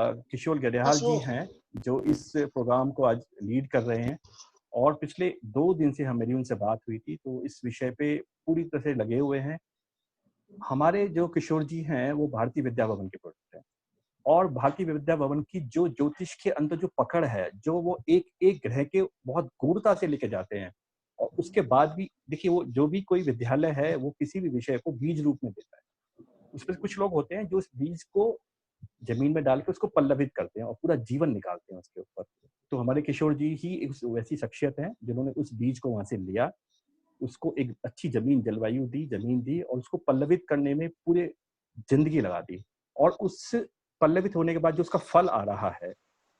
किशोर हाँ, गढ़ियाल जी हैं, जो इस प्रोग्राम को आज लीड कर रहे हैं। और पिछले 2 दिन से मेरी उनसे बात हुई थी, तो इस विषय पे पूरी तरह से लगे हुए हैं। हमारे जो किशोर जी हैं, वो भारतीय विद्या भवन के प्रोडक्ट हैं। और भारतीय विद्या भवन की जो ज्योतिष के अंदर जो पकड़ है, जो वो एक-एक ग्रह के बहुत गूढ़ता से लेके जाते हैं, और उसके बाद भी देखिए, वो जो भी कोई विद्यालय है, वो किसी भी विषय को बीज रूप में देता है। उसमें कुछ लोग होते हैं जो उस बीज को ज़मीन में डाल के उसको पल्लवित करते हैं और पूरा जीवन निकालते हैं उसके ऊपर। तो हमारे किशोर जी ही एक वैसी शख्सियत हैं, जिन्होंने उस बीज को वहाँ से लिया, उसको एक अच्छी जलवायु दी, ज़मीन दी और उसको पल्लवित करने में पूरे ज़िंदगी लगा दी। और उस पल्लवित होने के बाद जो उसका फल आ रहा है,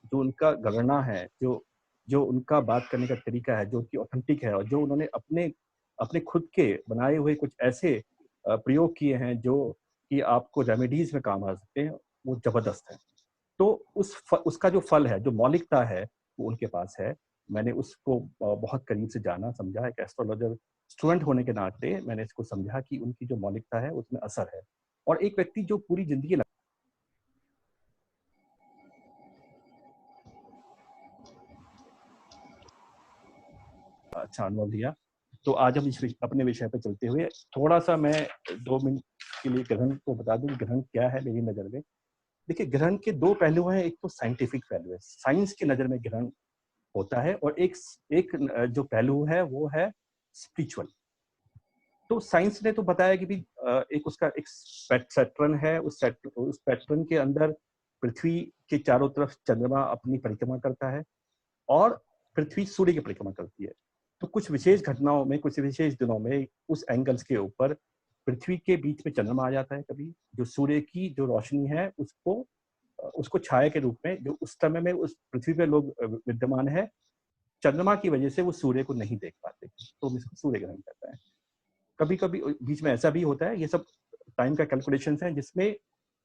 जो उनका गणना है, जो जो उनका बात करने का तरीका है, जो उनकी ऑथेंटिक है, और जो उन्होंने अपने अपने खुद के बनाए हुए कुछ ऐसे प्रयोग किए हैं, जो कि आपको रेमेडीज़ में काम आ सकते हैं, वो ज़बरदस्त है। तो उसका जो फल है, जो मौलिकता है, वो उनके पास है। मैंने उसको बहुत करीब से जाना, समझा। एक एस्ट्रोलॉजर स्टूडेंट होने के नाते मैंने इसको समझा कि उनकी जो मौलिकता है, उसमें असर है। और एक व्यक्ति जो पूरी ज़िंदगी अच्छा अनुभव लिया। तो आज हम अपने विषय पे चलते हुए थोड़ा-सा मैं 2 मिनट के लिए ग्रहण को बता दूँ, ग्रहण क्या है मेरी नज़र में। देखिए, ग्रहण के 2 पहलू हैं, एक तो साइंटिफिक पहलू है, साइंस की नज़र में ग्रहण होता है, और जो पहलू है वो है स्पिरिचुअल। तो साइंस ने तो बताया कि एक उसका एक पैटर्न है, उस पैटर्न के अंदर पृथ्वी के चारों तरफ चंद्रमा अपनी परिक्रमा करता है, और पृथ्वी सूर्य की परिक्रमा करती है। तो कुछ विशेष घटनाओं में, कुछ विशेष दिनों में उस एंगल्स के ऊपर पृथ्वी के बीच में चंद्रमा आ जाता है कभी, जो सूर्य की जो रोशनी है उसको छाया के रूप में, जो उस समय में उस पृथ्वी पे लोग विद्यमान है, चंद्रमा की वजह से वो सूर्य को नहीं देख पाते, तो हम इसको सूर्य ग्रहण कहते हैं। कभी-कभी बीच में ऐसा भी होता है, ये सब टाइम का कैलकुलेशंस हैं, जिसमें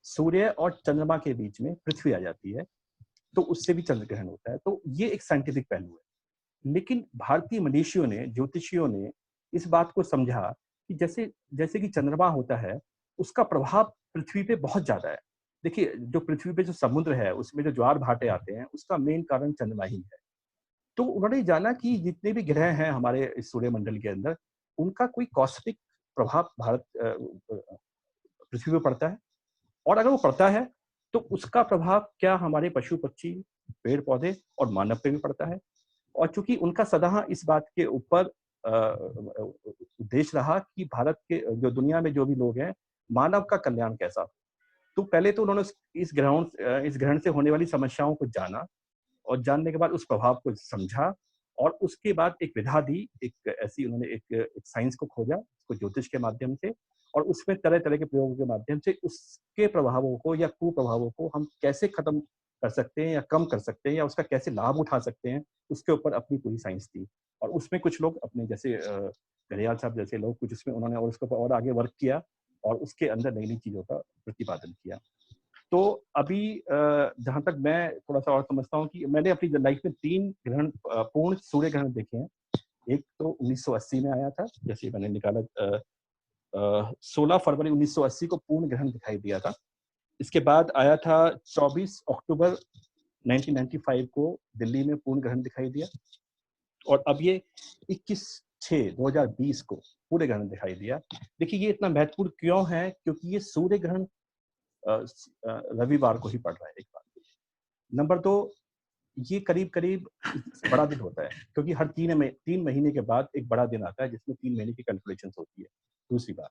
सूर्य और चंद्रमा के बीच में पृथ्वी आ जाती है, तो उससे भी चंद्र ग्रहण होता है। तो ये एक साइंटिफिक पहलू है। लेकिन भारतीय मनीषियों ने, ज्योतिषियों ने इस बात को समझा कि जैसे जैसे कि चंद्रमा होता है, उसका प्रभाव पृथ्वी पे बहुत ज़्यादा है। देखिए, जो पृथ्वी पे जो समुद्र है, उसमें जो ज्वार-भाटे आते हैं, उसका मेन कारण चंद्रमा ही है। तो उन्होंने जाना कि जितने भी ग्रह हैं हमारे इस सूर्यमंडल के अंदर, उनका कोई कॉस्मिक प्रभाव पृथ्वी पे पड़ता है, और अगर वो पड़ता है, तो उसका प्रभाव क्या हमारे पशु-पक्षी, पेड़-पौधे और मानव पे भी पड़ता है। और चूँकि उनका सदा इस बात के ऊपर उद्देश्य रहा कि भारत के जो दुनिया में जो भी लोग हैं, मानव का कल्याण कैसा हो। तो पहले तो उन्होंने इस ग्रहण से होने वाली समस्याओं को जाना, और जानने के बाद उस प्रभाव को समझा, और उसके बाद एक विधा दी, एक ऐसी उन्होंने एक साइंस को खोजा, उसको ज्योतिष के माध्यम से, और उसमें तरह-तरह के प्रयोगों के माध्यम से उसके प्रभावों को या कुप्रभावों को हम कैसे खत्म कर सकते हैं या कम कर सकते हैं, या उसका कैसे लाभ उठा सकते हैं, उसके ऊपर अपनी पूरी साइंस थी। और उसमें कुछ लोग अपने जैसे घड़ियाल साहब जैसे लोग, कुछ उसमें उन्होंने और उसके ऊपर और आगे वर्क किया, और उसके अंदर नई-नई चीज़ों का प्रतिपादन किया। तो अभी जहाँ तक मैं थोड़ा-सा और समझता हूँ कि मैंने अपनी लाइफ में 3 पूर्ण सूर्य ग्रहण देखे हैं। एक तो 1980 में आया था, जैसे मैंने निकाला 16 फरवरी 1980 को पूर्ण ग्रहण दिखाई दिया था। इसके बाद आया था 24 अक्टूबर 1995 को दिल्ली में पूर्ण ग्रहण दिखाई दिया, और अब ये 21/6/2020 को पूर्ण ग्रहण दिखाई दिया। देखिए, ये इतना महत्वपूर्ण क्यों है? क्योंकि ये सूर्य ग्रहण रविवार को ही पड़ रहा है, एक बात। नंबर 2, ये करीब-करीब बड़ा दिन होता है, क्योंकि हर 3 महीने के बाद एक बड़ा दिन आता है, जिसमें 3 महीने की कैलकुलेशंस होती है, दूसरी बात।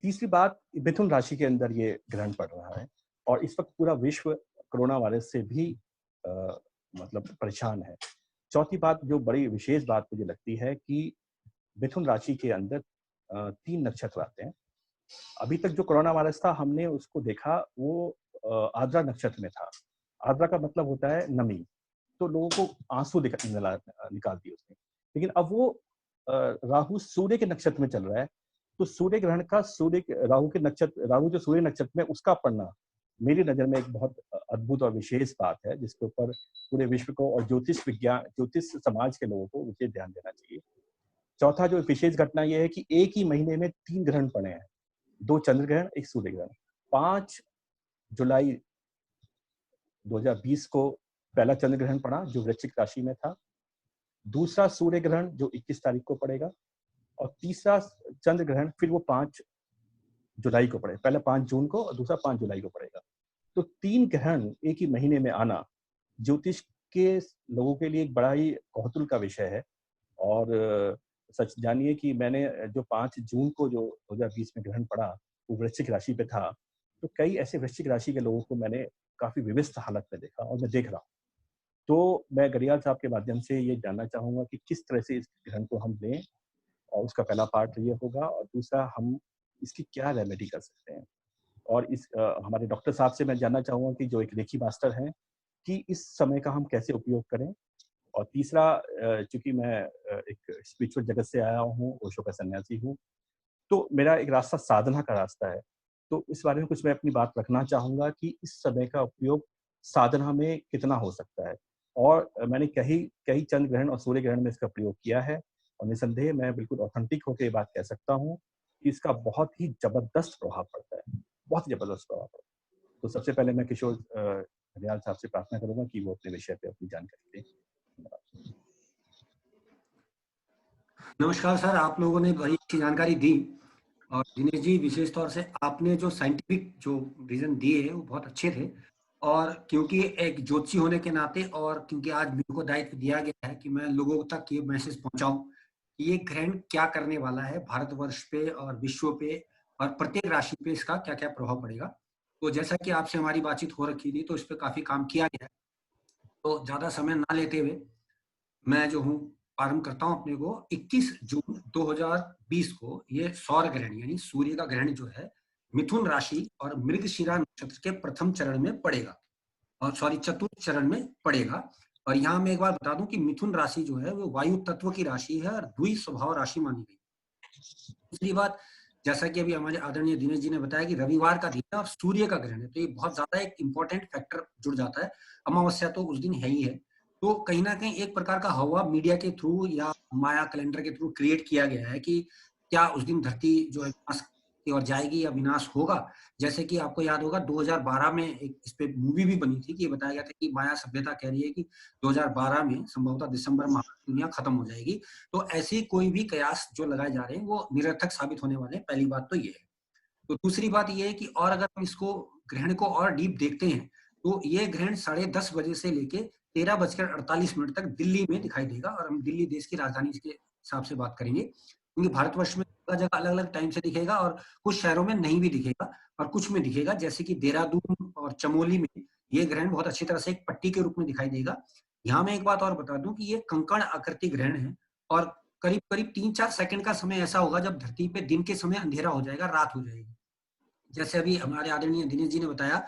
तीसरी बात, मिथुन राशि के अंदर ये ग्रहण पड़ रहा है, और इस वक़्त पूरा विश्व कोरोना वायरस से भी अ, मतलब परेशान है। चौथी बात, जो बड़ी विशेष बात मुझे लगती है कि मिथुन राशि के अंदर 3 नक्षत्र आते हैं। अभी तक जो कोरोना वायरस था, हमने उसको देखा, वो आर्द्रा नक्षत्र में था। आर्द्रा का मतलब होता है नमी। तो लोगों को आँसू निकाल दिए उसने। लेकिन अब वो राहु सूर्य के नक्षत्र में चल रहा है, तो सूर्य ग्रहण का राहु जो सूर्य नक्षत्र में उसका पड़ना, मेरी नज़र में एक बहुत अद्भुत और विशेष बात है, जिसके ऊपर पूरे विश्व को और ज्योतिष समाज के लोगों को विशेष ध्यान देना चाहिए। चौथा जो विशेष घटना ये है कि एक ही महीने में 3 ग्रहण पड़े हैं, 2 चंद्र ग्रहण, 1 सूर्य ग्रहण। 5 जुलाई 2020 को पहला चंद्र ग्रहण पड़ा जो वृश्चिक राशि में था, दूसरा सूर्य ग्रहण जो 21 तारीख को पड़ेगा, और तीसरा चंद्र ग्रहण फिर वो 5 जुलाई को पड़ेगा। पहला 5 जून को और दूसरा 5 जुलाई को पड़ेगा। तो 3 ग्रहण एक ही महीने में आना ज्योतिष के लोगों के लिए एक बड़ा ही कौतूहल का विषय है। और सच जानिए कि मैंने जो 5 जून को जो 2020 में ग्रहण पड़ा वो वृश्चिक राशि पे था, तो कई ऐसे वृश्चिक राशि के लोगों को मैंने काफी विविध हालत में देखा और मैं देख रहा हूँ। तो मैं गरियाल साहब के माध्यम से ये जानना चाहूंगा कि किस तरह से इस ग्रहण को हम लें, और उसका पहला पार्ट ये होगा, और दूसरा हम इसकी क्या रेमेडी कर सकते हैं। और इस हमारे डॉक्टर साहब से मैं जानना चाहूंगा कि जो एक रेखी मास्टर हैं, कि इस समय का हम कैसे उपयोग करें। और तीसरा, चूंकि मैं एक स्पिरिचुअल जगत से आया हूँ, ओशो का सन्यासी हूँ, तो मेरा एक रास्ता साधना का रास्ता है। तो इस बारे में कुछ मैं अपनी बात रखना चाहूंगा कि इस समय का उपयोग साधना में कितना हो सकता है। और मैंने कई कई चंद्र ग्रहण और सूर्य ग्रहण में इसका प्रयोग किया है, और निसंदेह मैं बिल्कुल ऑथेंटिक होकर ये बात कह सकता हूँ कि इसका बहुत ही जबरदस्त प्रभाव पड़ता है, बहुत ही जबरदस्त प्रभाव पड़ता है। तो सबसे पहले मैं किशोर दयाल साहब से प्रार्थना करूंगा कि वो अपने विषय पे अपनी जानकारी दें। नमस्कार सर, आप लोगों ने बड़ी अच्छी जानकारी दी। और दिनेश जी, विशेष तौर से आपने जो साइंटिफिक जो रीजन दिए वो बहुत अच्छे थे। और क्योंकि एक ज्योतिषी होने के नाते, और क्योंकि आज मेरे को दायित्व दिया गया है कि मैं लोगों तक ये मैसेज पहुंचाऊं कि ये ग्रहण क्या करने वाला है भारतवर्ष पे और विश्व पे, और प्रत्येक राशि पे इसका क्या क्या प्रभाव पड़ेगा। तो जैसा कि आपसे हमारी बातचीत हो रखी थी, तो इस पर काफी काम किया गया है। तो ज्यादा समय ना लेते हुए मैं जो हूँ प्रारंभ करता हूँ अपने को। 21 जून 2020 को ये सौर ग्रहण यानी सूर्य का ग्रहण जो है मिथुन राशि और मृगशिरा नक्षत्र के प्रथम चरण में पड़ेगा, और सॉरी चतुर्थ चरण में पड़ेगा। और यहाँ मैं एक बार बता दूं कि मिथुन राशि जो है वो वायु तत्व की राशि है और द्वि स्वभाव राशि मानी गई। दूसरी बात, जैसा कि अभी हमारे आदरणीय दिनेश जी ने बताया कि रविवार का दिन है और सूर्य का ग्रहण है, तो ये बहुत ज्यादा एक इंपॉर्टेंट फैक्टर जुड़ जाता है। अमावस्या तो उस दिन है ही है। तो कहीं ना कहीं एक प्रकार का हवा मीडिया के थ्रू या माया कैलेंडर के थ्रू क्रिएट किया गया है कि क्या उस दिन धरती जो है विनाश की ओर जाएगी या विनाश होगा। जैसे कि आपको याद होगा 2012 में एक इस पे मूवी भी बनी थी कि ये बताया गया था कि माया सभ्यता कह रही है कि 2012 में संभवतः दिसंबर माह में दुनिया खत्म हो जाएगी। तो ऐसे कोई भी कयास जो लगाए जा रहे हैं वो निरर्थक साबित होने वाले हैं। पहली बात तो ये है। तो दूसरी बात ये है कि और अगर हम इसको ग्रहण को और डीप देखते हैं, तो ये ग्रहण 10:30 बजे से लेके 13:48 तक दिल्ली में दिखाई देगा। और हम दिल्ली देश की राजधानी के हिसाब से बात करेंगे, क्योंकि भारतवर्ष में जगह जगह अलग अलग टाइम से दिखेगा और कुछ शहरों में नहीं भी दिखेगा और कुछ में दिखेगा। जैसे कि देहरादून और चमोली में ये ग्रहण बहुत अच्छी तरह से एक पट्टी के रूप में दिखाई देगा। यहाँ मैं एक बात और बता दूं कि ये कंकण आकृति ग्रहण है, और करीब करीब 3-4 सेकंड का समय ऐसा होगा जब धरती पे दिन के समय अंधेरा हो जाएगा, रात हो जाएगी। जैसे अभी हमारे आदरणीय दिनेश जी ने बताया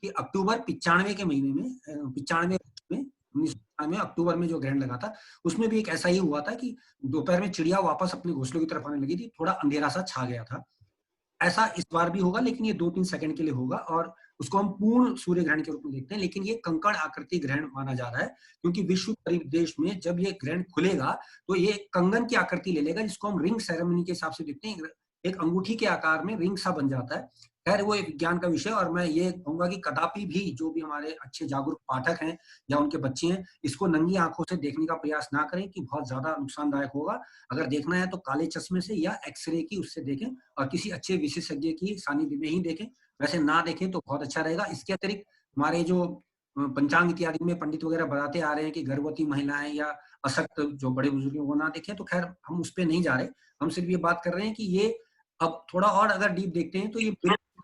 कि अक्टूबर 95 के महीने में 95 में 1995 अक्टूबर में जो ग्रहण लगा था, उसमें भी एक ऐसा ही हुआ था कि दोपहर में चिड़िया वापस अपने घोंसलों की तरफ आने लगी थी, थोड़ा अंधेरा सा छा गया था। ऐसा इस बार भी होगा, लेकिन ये 2-3 सेकंड के लिए होगा और उसको हम पूर्ण सूर्य ग्रहण के रूप में देखते हैं। लेकिन ये कंकड़ आकृति ग्रहण माना जा रहा है, क्योंकि विश्व परिदेश में जब ये ग्रहण खुलेगा तो ये कंगन की आकृति ले लेगा, जिसको हम रिंग सेरेमनी के हिसाब से देखते हैं। एक अंगूठी के आकार में रिंग सा बन जाता है। खैर वो एक विज्ञान का विषय, और मैं ये कहूंगा कि कदापि भी जो भी हमारे अच्छे जागरूक पाठक हैं या उनके बच्चे हैं, इसको नंगी आंखों से देखने का प्रयास ना करें कि बहुत ज्यादा नुकसानदायक होगा। अगर देखना है तो काले चश्मे से या एक्सरे की उससे देखें, और किसी अच्छे विशेषज्ञ की सानिध्य में ही देखें। वैसे ना देखें तो बहुत अच्छा रहेगा। इसके अतिरिक्त हमारे जो पंचांग इत्यादि में पंडित वगैरह बताते आ रहे हैं कि गर्भवती महिलाएं या अशक्त जो बड़े बुजुर्ग वो ना देखें, तो खैर हम उस पर नहीं जा रहे। हम सिर्फ ये बात कर रहे हैं कि ये अब थोड़ा और अगर डीप देखते हैं तो ये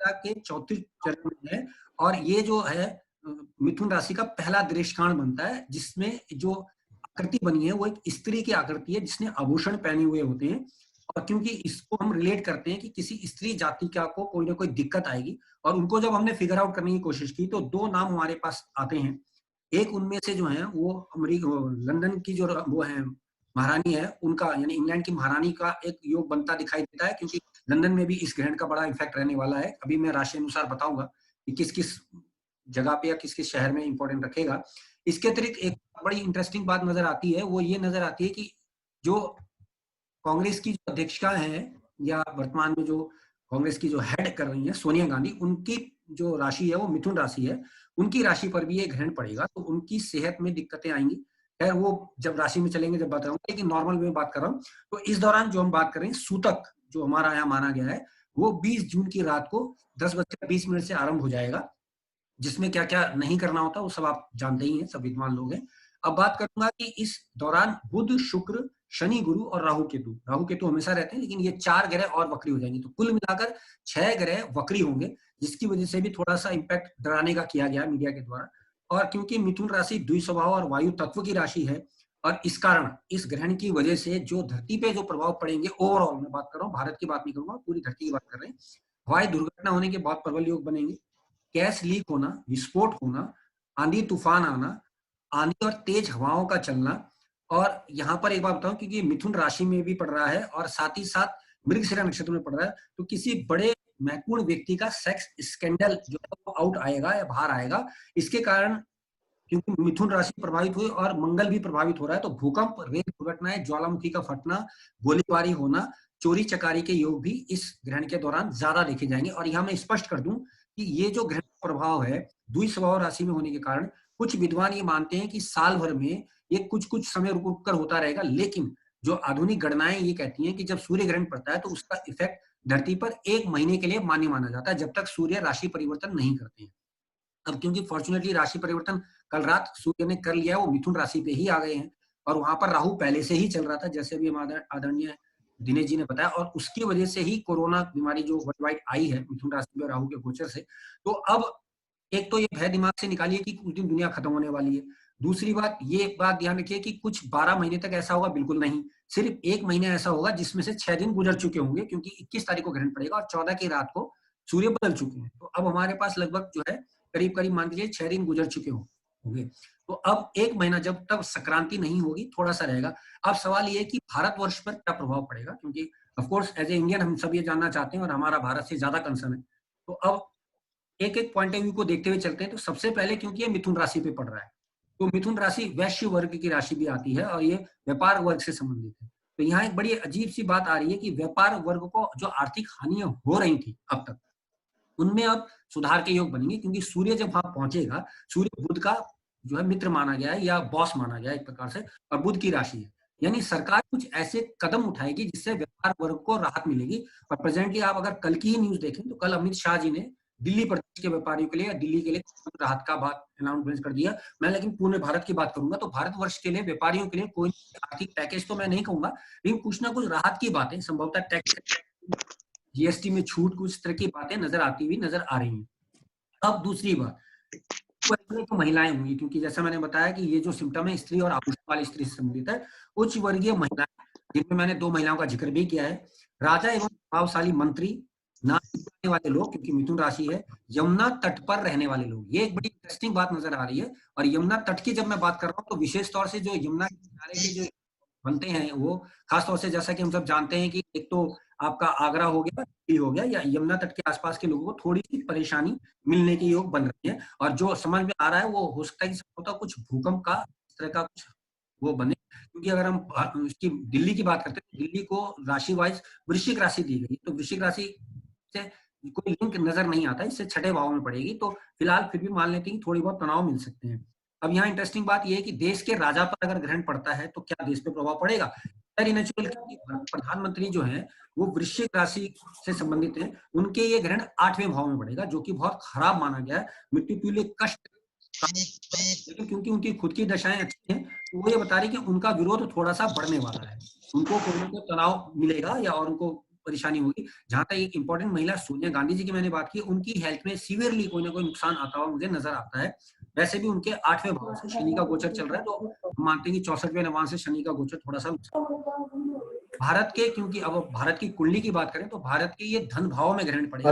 के चौथे चरण में है, और ये जो है मिथुन राशि का पहला दृश्यकांड बनता है, जिसमें जो आकृति बनी है वो एक स्त्री की आकृति है जिसने आभूषण पहने हुए होते हैं। और क्योंकि इसको हम रिलेट करते हैं कि किसी स्त्री जातिका को कोई ना कोई दिक्कत आएगी, और उनको जब हमने फिगर आउट करने की कोशिश की तो 2 नाम हमारे पास आते हैं। एक उनमें से जो है वो लंदन की जो वो है महारानी है, उनका यानी इंग्लैंड की महारानी का एक योग बनता दिखाई देता है, क्योंकि लंदन में भी इस ग्रहण का बड़ा इफेक्ट रहने वाला है। अभी मैं राशि अनुसार बताऊंगा कि किस किस जगह पे या किस किस शहर में इंपॉर्टेंट रखेगा। इसके अतिरिक्त एक बड़ी इंटरेस्टिंग बात नजर आती है, वो ये नजर आती है कि जो कांग्रेस की जो अध्यक्षता है या वर्तमान में जो कांग्रेस की जो हेड कर रही है सोनिया गांधी, उनकी जो राशि है वो मिथुन राशि है, उनकी राशि पर भी ये ग्रहण पड़ेगा, तो उनकी सेहत में दिक्कतें आएंगी। खैर वो जब राशि में चलेंगे जब बताऊंगा, लेकिन नॉर्मल में बात कर रहा हूँ। तो इस दौरान जो हम बात कर रहे हैं, सूतक जो हमारा यहाँ माना गया है, वो 20 जून की रात को 10:20 से आरंभ हो जाएगा, जिसमें क्या क्या नहीं करना होता वो सब आप जानते ही हैं, सब विद्वान लोग हैं। अब बात करूंगा कि इस दौरान बुध, शुक्र, शनि, गुरु और राहु केतु हमेशा रहते हैं, लेकिन ये 4 ग्रह और वक्री हो जाएंगे, तो कुल मिलाकर 6 ग्रह वक्री होंगे, जिसकी वजह से भी थोड़ा सा इम्पैक्ट डराने का किया गया मीडिया के द्वारा। और क्योंकि मिथुन राशि द्विस्वभाव और वायु तत्व की राशि है, और इस कारण इस ग्रहण की वजह से जो धरती पे जो प्रभाव पड़ेंगे, ओवरऑल मैं बात कर रहा हूँ, भारत की बात नहीं करूंगा, पूरी धरती की बात कर रहे हैं। हवाई दुर्घटना होने के बहुत प्रबल योग बनेंगे, गैस लीक होना, विस्फोट होना, आंधी तूफान आना, आंधी और तेज हवाओं का चलना। और यहाँ पर एक बात बताऊं, क्योंकि मिथुन राशि में भी पड़ रहा है और साथ ही साथ मृगशिरा नक्षत्र में पड़ रहा है, तो किसी बड़े महत्वपूर्ण व्यक्ति का सेक्स स्कैंडल जो है वो आउट आएगा या बाहर आएगा। इसके कारण, क्योंकि मिथुन राशि प्रभावित हुई और मंगल भी प्रभावित हो रहा है, तो भूकंप, रेल दुर्घटनाएं, ज्वालामुखी का फटना, गोलीबारी होना, चोरी चकारी के योग भी इस ग्रहण के दौरान ज्यादा देखे जाएंगे। और यहाँ मैं स्पष्ट कर दूं कि ये जो ग्रहण प्रभाव है द्विस्वभाव राशि में होने के कारण, कुछ विद्वान ये मानते हैं कि साल भर में ये कुछ कुछ समय रुक रुक कर होता रहेगा, लेकिन जो आधुनिक गणनाएं ये कहती हैं कि जब सूर्य ग्रहण पड़ता है तो उसका इफेक्ट धरती पर 1 महीने के लिए मान्य माना जाता है, जब तक सूर्य राशि परिवर्तन नहीं करते हैं। अब क्योंकि फॉर्चुनेटली राशि परिवर्तन कल रात सूर्य ने कर लिया, वो मिथुन राशि पे ही आ गए हैं, और वहां पर राहु पहले से ही चल रहा था, जैसे अभी आदरणीय दिनेश जी ने बताया, और उसकी वजह से ही कोरोना बीमारी जो वर्ल्ड वाइड आई है मिथुन राशि में राहु के गोचर से। तो अब एक तो ये भय दिमाग से निकालिए कि कुछ दिन दुनिया खत्म होने वाली है। दूसरी बात, ये बात ध्यान रखिए कि कुछ 12 महीने तक ऐसा होगा, बिल्कुल नहीं, सिर्फ 1 महीना ऐसा होगा जिसमें से 6 दिन गुजर चुके होंगे, क्योंकि 21 तारीख को ग्रहण पड़ेगा और 14 की रात को सूर्य बदल चुके हैं। तो अब हमारे पास लगभग जो है करीब करीब मान लीजिए 6 दिन गुजर चुके होंगे। तो अब 1 महीना जब तक संक्रांति नहीं होगी थोड़ा सा रहेगा। अब सवाल ये है कि भारतवर्ष पर क्या प्रभाव पड़ेगा, क्योंकि of course as a Indian हम सब ये जानना चाहते हैं और हमारा भारत से ज्यादा कंसर्न है। तो अब एक एक पॉइंट ऑफ व्यू को देखते हुए चलते हैं। तो सबसे पहले, क्योंकि ये मिथुन राशि पे पड़ रहा है, तो मिथुन राशि वैश्य वर्ग की राशि भी आती है और ये व्यापार वर्ग से संबंधित है। तो यहाँ एक बड़ी अजीब सी बात आ रही है कि व्यापार वर्ग को जो आर्थिक हानियां हो रही थी अब तक, उनमें अब सुधार के योग बनेंगे, क्योंकि सूर्य जब वहां पहुंचेगा, सूर्य बुध का जो है मित्र माना गया है या बॉस माना गया है एक प्रकार से, और बुध की राशि है, यानी सरकार कुछ ऐसे कदम उठाएगी जिससे व्यापार वर्ग को राहत मिलेगी। और प्रेजेंटली आप अगर कल की ही न्यूज देखें तो कल अमित शाह जी ने दिल्ली प्रदेश के व्यापारियों के लिए, दिल्ली के लिए राहत का बात अनाउंसमेंट कर दिया। मैं लेकिन पूरे भारत की बात करूंगा, तो भारतवर्ष के लिए व्यापारियों के लिए कोई आर्थिक पैकेज तो मैं नहीं कहूंगा, लेकिन कुछ ना कुछ राहत की बातें, संभवतः टैक्स, जीएसटी में छूट, कुछ तरह की बातें नजर आती हुई नजर आ रही हैं। अब दूसरी बात, तो महिलाएं होंगी, क्योंकि जैसा मैंने बताया कि ये जो सिम्टम है स्त्री और आभूषण वाली स्त्री से संबंधित है। उच्च वर्गीय महिलाएं, जिनमें मैंने 2 महिलाओं का जिक्र भी किया है, राजा एवं प्रभावशाली मंत्री, नाच गाने वाले लोग, क्योंकि मिथुन राशि है, यमुना तट पर रहने वाले लोग, ये एक बड़ी इंटरेस्टिंग बात नजर आ रही है। और यमुना तट की जब मैं बात कर रहा हूँ तो विशेष तौर से जो यमुना के किनारे के जो बनते हैं, वो खासतौर से जैसा कि हम सब जानते हैं कि एक तो आपका आगरा हो गया, दिल्ली हो गया, या यमुना तट के आसपास के लोगों को थोड़ी सी परेशानी मिलने के योग बन रही है। और जो समझ में आ रहा है वो हो सकता है कि संभवतः कुछ भूकंप का इस तरह का कुछ वो बने, क्योंकि अगर हम उसकी दिल्ली की बात करते हैं, दिल्ली को राशि वाइज वृश्चिक राशि दी गई, तो वृश्चिक राशि से कोई लिंक नजर नहीं आता, इससे 6ठे भाव में पड़ेगी। तो फिलहाल फिर भी मान लेते हैं कि थोड़ी बहुत तनाव मिल सकते हैं। अब यहाँ इंटरेस्टिंग बात यह है कि देश के राजा पर अगर ग्रहण पड़ता है तो क्या देश पे प्रभाव पड़ेगा? वेरी नेचुरल, क्योंकि प्रधानमंत्री जो है वो वृश्चिक राशि से संबंधित है, उनके ये ग्रहण 8वें भाव में पड़ेगा, जो कि बहुत खराब माना गया है, मृत्यु तुल्य कष्ट। लेकिन क्योंकि उनकी खुद की दशाएं अच्छी हैं, तो वो ये बता रही कि उनका विरोध थोड़ा सा बढ़ने वाला है, उनको कोई ना कोई तनाव मिलेगा या और उनको परेशानी होगी। जहां तक एक इंपॉर्टेंट महिला सोनिया गांधी जी की मैंने बात की, उनकी हेल्थ में सीवियरली कोई ना कोई नुकसान आता हुआ मुझे नजर आता है। वैसे भी उनके 8वें भाव से शनि का गोचर चल रहा है, तो हम मानते हैं कि 64वें नवांश से शनि का गोचर थोड़ा सा भारत के, क्योंकि अब भारत की कुंडली की बात करें तो भारत के ये धन भाव में ग्रहण पड़ेगा,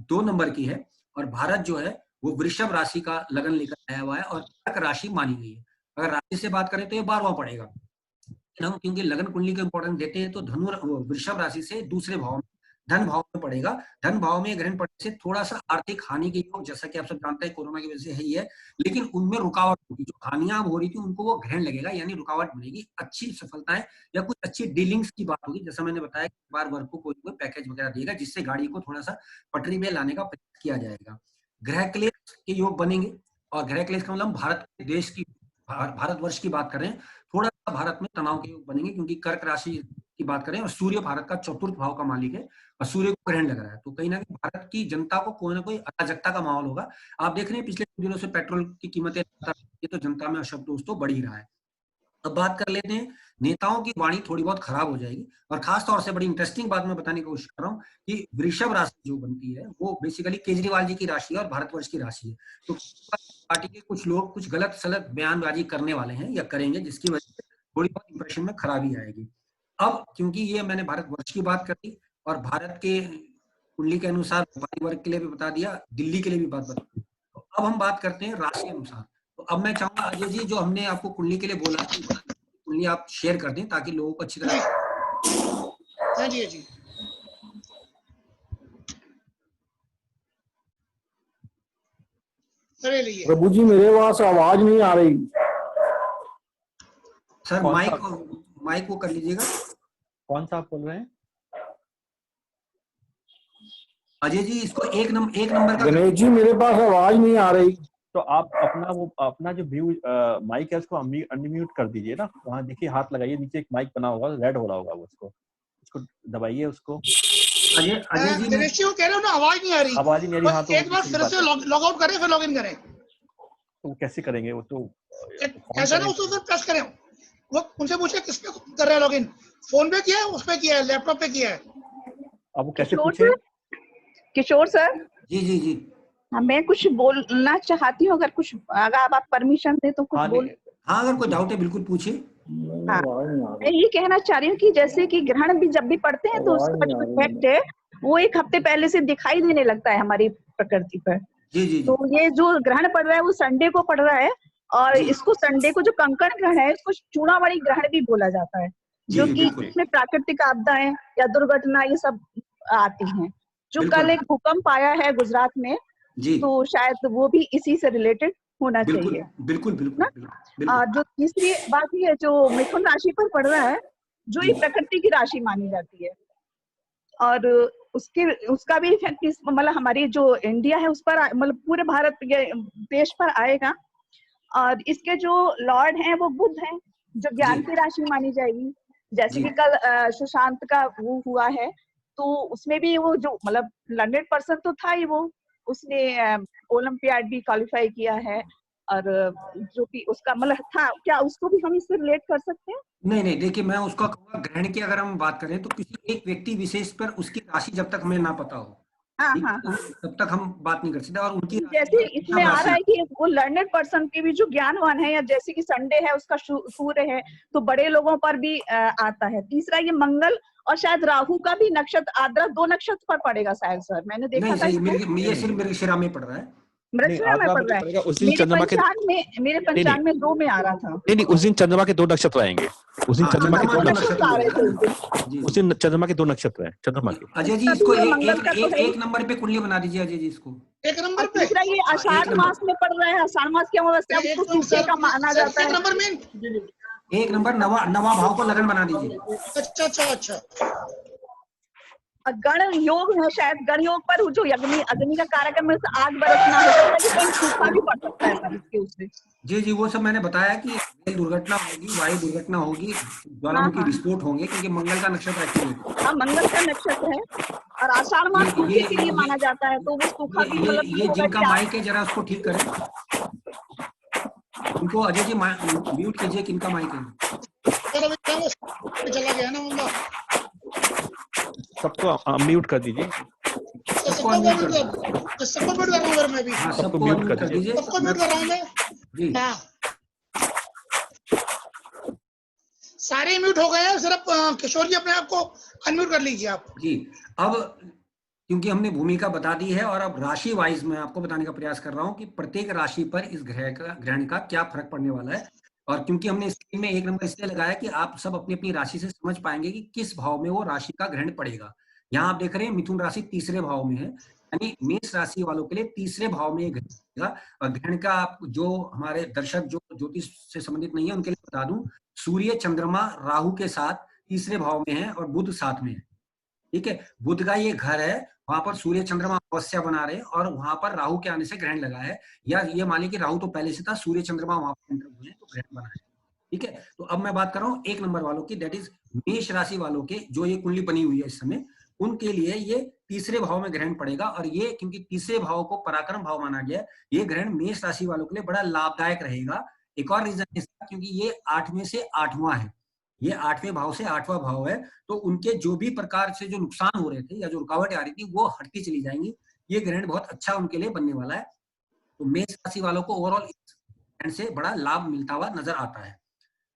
2 नंबर की है, और भारत जो है वो वृषभ राशि का लगन लेकर आया हुआ है और कर्क राशि मानी गई है। अगर राशि से बात करें तो ये 12वां पड़ेगा, हम क्योंकि लगन कुंडली को इंपॉर्टेंस देते हैं, तो धनु वृषभ राशि से दूसरे भाव में धन भाव में पड़ेगा। धन भाव में ग्रहण पड़ने से थोड़ा सा आर्थिक हानि के योग, जैसा कि आप सब जानते हैं कोरोना की वजह से है ही है, लेकिन उनमें रुकावट होगी। जो हानियां अब हो रही थी उनको वो ग्रहण लगेगा, यानी रुकावट बनेगी। अच्छी सफलताएं या कुछ अच्छी डीलिंग्स की बात होगी। जैसा मैंने बताया बार वर्ग को कोई पैकेज वगैरह देगा जिससे गाड़ी को थोड़ा सा पटरी में लाने का प्रयास किया जाएगा। ग्रह क्लेश के योग बनेंगे, और ग्रह क्लेश का मतलब भारत देश की, भारतवर्ष की बात करें, थोड़ा सा भारत में तनाव के योग बनेंगे, क्योंकि कर्क राशि की बात करें और सूर्य भारत का चतुर्थ भाव का मालिक है और सूर्य को ग्रहण लग रहा है, तो कहीं ना कहीं भारत की जनता को कोई ना कोई अराजकता का माहौल होगा। आप देख रहे हैं पिछले दिनों से पेट्रोल की कीमतें, ये तो जनता में असंतोष तो बढ़ ही रहा है। अब बात कर लेते हैं, नेताओं की वाणी थोड़ी बहुत खराब हो जाएगी, और खास तौर से बड़ी इंटरेस्टिंग बात मैं बताने की कोशिश कर रहा हूँ कि वृषभ राशि जो बनती है वो बेसिकली केजरीवाल जी की राशि है और भारतवर्ष की राशि है। तो पार्टी के कुछ लोग कुछ गलत सलत बयानबाजी करने वाले हैं या करेंगे, जिसकी वजह से थोड़ी बहुत इंप्रेशन में खराबी आएगी। अब क्योंकि ये मैंने भारतवर्ष की बात कर दी और भारत के कुंडली के अनुसार व्यापारी वर्ग के लिए भी बता दिया, दिल्ली के लिए भी बात बता दी, तो अब हम बात करते हैं राशि अनुसार। तो अब मैं चाहूंगा अजय जी, जो हमने आपको कुंडली के लिए बोला है, कुंडली आप शेयर कर दें ताकि लोगों को अच्छी तरह। हाँ जी, जी। प्रभु जी मेरे पास आवाज नहीं आ रही सर। माइक वो कर लीजिएगा। कौन सा आप बोल रहे हैं अजय जी? इसको एक नंबर का गणेश जी, मेरे पास आवाज नहीं आ रही। तो आप अपना जो व्यू माइक है उसको अनम्यूट कर दीजिए ना, वहाँ देखिए हाथ लगाइए, नीचे एक माइक बना होगा, रेड हो रहा होगा, उसको दबाइए उसको। अजय जी गणेश जी वो कह रहे हो ना आवाज नहीं आ रही, हाँ, तो एक बार फिर से लॉग आउट करें फिर लॉग इन करें। तो कैसे करेंगे वो? तो ऐसा ना उसको फिर प्रेस करें, वो उनसे पूछे किस पे कर रहे हैं लॉग इन, फोन पे किया है, उस पे किया है, लैपटॉप पे किया है। अब वो कैसे पूछे? किशोर सर जी जी जी, हाँ, मैं कुछ बोलना चाहती हूँ, अगर आप परमिशन दे तो कुछ बोल। हाँ, अगर कोई डाउट है बिल्कुल पूछिए। हाँ, मैं ये कहना चाह रही हूँ कि जैसे कि ग्रहण भी जब भी पड़ते हैं तो उसका जो इफेक्ट है वो एक हफ्ते पहले से दिखाई देने लगता है हमारी प्रकृति पर। जी जी, तो ये जो ग्रहण पड़ रहा है वो संडे को पड़ रहा है, और इसको संडे को जो कंकड़ ग्रहण है इसको चूड़ामणि ग्रहण भी बोला जाता है, जो कि इसमें प्राकृतिक आपदाएं या दुर्घटना ये सब आती हैं। जो कल एक भूकंप आया है गुजरात में, तो शायद वो भी इसी से रिलेटेड होना चाहिए। बिल्कुल बिल्कुल। जो तीसरी बात ये है, जो मिथुन राशि पर पड़ रहा है, जो ये प्रकृति की राशि मानी जाती है, और उसका भी इफेक्ट मतलब हमारी जो इंडिया है उस पर, मतलब पूरे भारत देश पर आएगा। और इसके जो लॉर्ड हैं वो बुध हैं, जो ज्ञान की राशि मानी जाएगी। जैसे कि कल सुशांत का वो हुआ है, तो उसमें भी वो जो मतलब 100% तो था ही, वो उसने ओलंपियाड भी क्वालिफाई किया है, और जो कि उसका मतलब था, क्या उसको भी हम इससे रिलेट कर सकते हैं? नहीं, देखिए मैं उसका कहूँगा, ग्रहण की अगर हम बात करें तो किसी एक व्यक्ति विशेष पर उसकी राशि जब तक हमें ना पता हो, हाँ, तब तक हम बात नहीं कर सकते। और उनकी जैसे इसमें आ रहा है कि वो लर्नेड पर्सन की भी जो ज्ञानवान है, या जैसे कि संडे है उसका सूर्य है, तो बड़े लोगों पर भी आता है। तीसरा ये मंगल और शायद राहु का भी नक्षत्र आद्रा, 2 नक्षत्र पर पड़ेगा शायद सर, मैंने देखा था। ये सिर्फ मृगशिरा में पड़ रहा है, मृगशिरा में पड़ रहा है। मेरे पंचांग में 2 में आ रहा था। नहीं, उस दिन चंद्रमा के 2 नक्षत्र आएंगे। उस दिन चंद्रमा के 2 नक्षत्र आ रहे थे। उस दिन चंद्रमा के 2 नक्षत्र हैं चंद्रमा के। अजय जी इसको एक नंबर पे कुंडली बना दीजिए अजय जी, इसको 1 नंबर पे। तीसरा ये आषाढ़ मास में पड़ रहा है, आषाढ़ मास की अमावस्या उसको सूखे का माना जाता है। 1 नंबर में 1 नंबर नवा भाव को लगन बना दीजिए। अच्छा। गण योग है, शायद गण योग पर जो अग्नि का कार्यक्रम में आग बरसना हो सकता है कि कहीं सूखा भी पड़ सकता है सर इसके उससे। जी वो सब मैंने बताया कि रेल दुर्घटना होगी, वायु दुर्घटना होगी, ज्वालामुखी विस्फोट होंगे, क्योंकि मंगल का नक्षत्र एक्टिव है। मंगल का नक्षत्र है, और आषाढ़ मास सूखे के लिए माना जाता है, तो वो सूखा भी मतलब ये जिनका माइक है जरा उसको ठीक करें, उनको अजय जी म्यूट कीजिए, किनका माइक है? चला गया ना, सबको म्यूट कर दीजिए। सबको म्यूट कर रहा हूं मैं भी। सबको म्यूट कर दीजिए। सबको म्यूट कर रहा हूं मैं जी। सारे म्यूट हो गए हैं, सिर्फ किशोर जी अपने आप को अनम्यूट कर लीजिए आप जी। अब क्योंकि हमने भूमिका बता दी है, और अब राशि वाइज मैं आपको बताने का प्रयास कर रहा हूं कि प्रत्येक राशि पर इस ग्रहण का क्या फर्क पड़ने वाला है। और क्योंकि हमने स्क्रीन में 1 नंबर इसलिए लगाया कि आप सब अपनी अपनी राशि से समझ पाएंगे कि किस भाव में वो राशि का ग्रहण पड़ेगा। यहाँ आप देख रहे हैं मिथुन राशि तीसरे भाव में है, यानी मेष राशि वालों के लिए तीसरे भाव में ये ग्रहण रहेगा। और ग्रहण का आप जो हमारे दर्शक जो ज्योतिष से संबंधित नहीं है उनके लिए बता दूं, सूर्य चंद्रमा राहु के साथ तीसरे भाव में है और बुध साथ में है। ठीक है, बुध का ये घर है, वहां पर सूर्य चंद्रमा अवश्य बना रहे और वहां पर राहु के आने से ग्रहण लगा है, या ये मान लीजिए कि राहु तो पहले से था, सूर्य चंद्रमा वहां पर एंटर हुए हैं तो ग्रहण बना है। ठीक है, तो अब मैं बात कर रहा हूँ 1 नंबर वालों की, दैट इज मेष राशि वालों के, जो ये कुंडली बनी हुई है इस समय, उनके लिए ये तीसरे भाव में ग्रहण पड़ेगा। और ये क्योंकि तीसरे भाव को पराक्रम भाव माना गया है, ये ग्रहण मेष राशि वालों के लिए बड़ा लाभदायक रहेगा। एक और रीजन इसका, क्योंकि ये 8वें से 8वां है, ये 8वें भाव से 8वां भाव है, तो उनके जो भी प्रकार से जो नुकसान हो रहे थे या जो रुकावटें आ रही थी वो हटती चली जाएंगी। ये ग्रहण बहुत अच्छा उनके लिए बनने वाला है। तो मेष राशि वालों को ओवरऑल इस ग्रहण से बड़ा लाभ मिलता हुआ नजर आता है।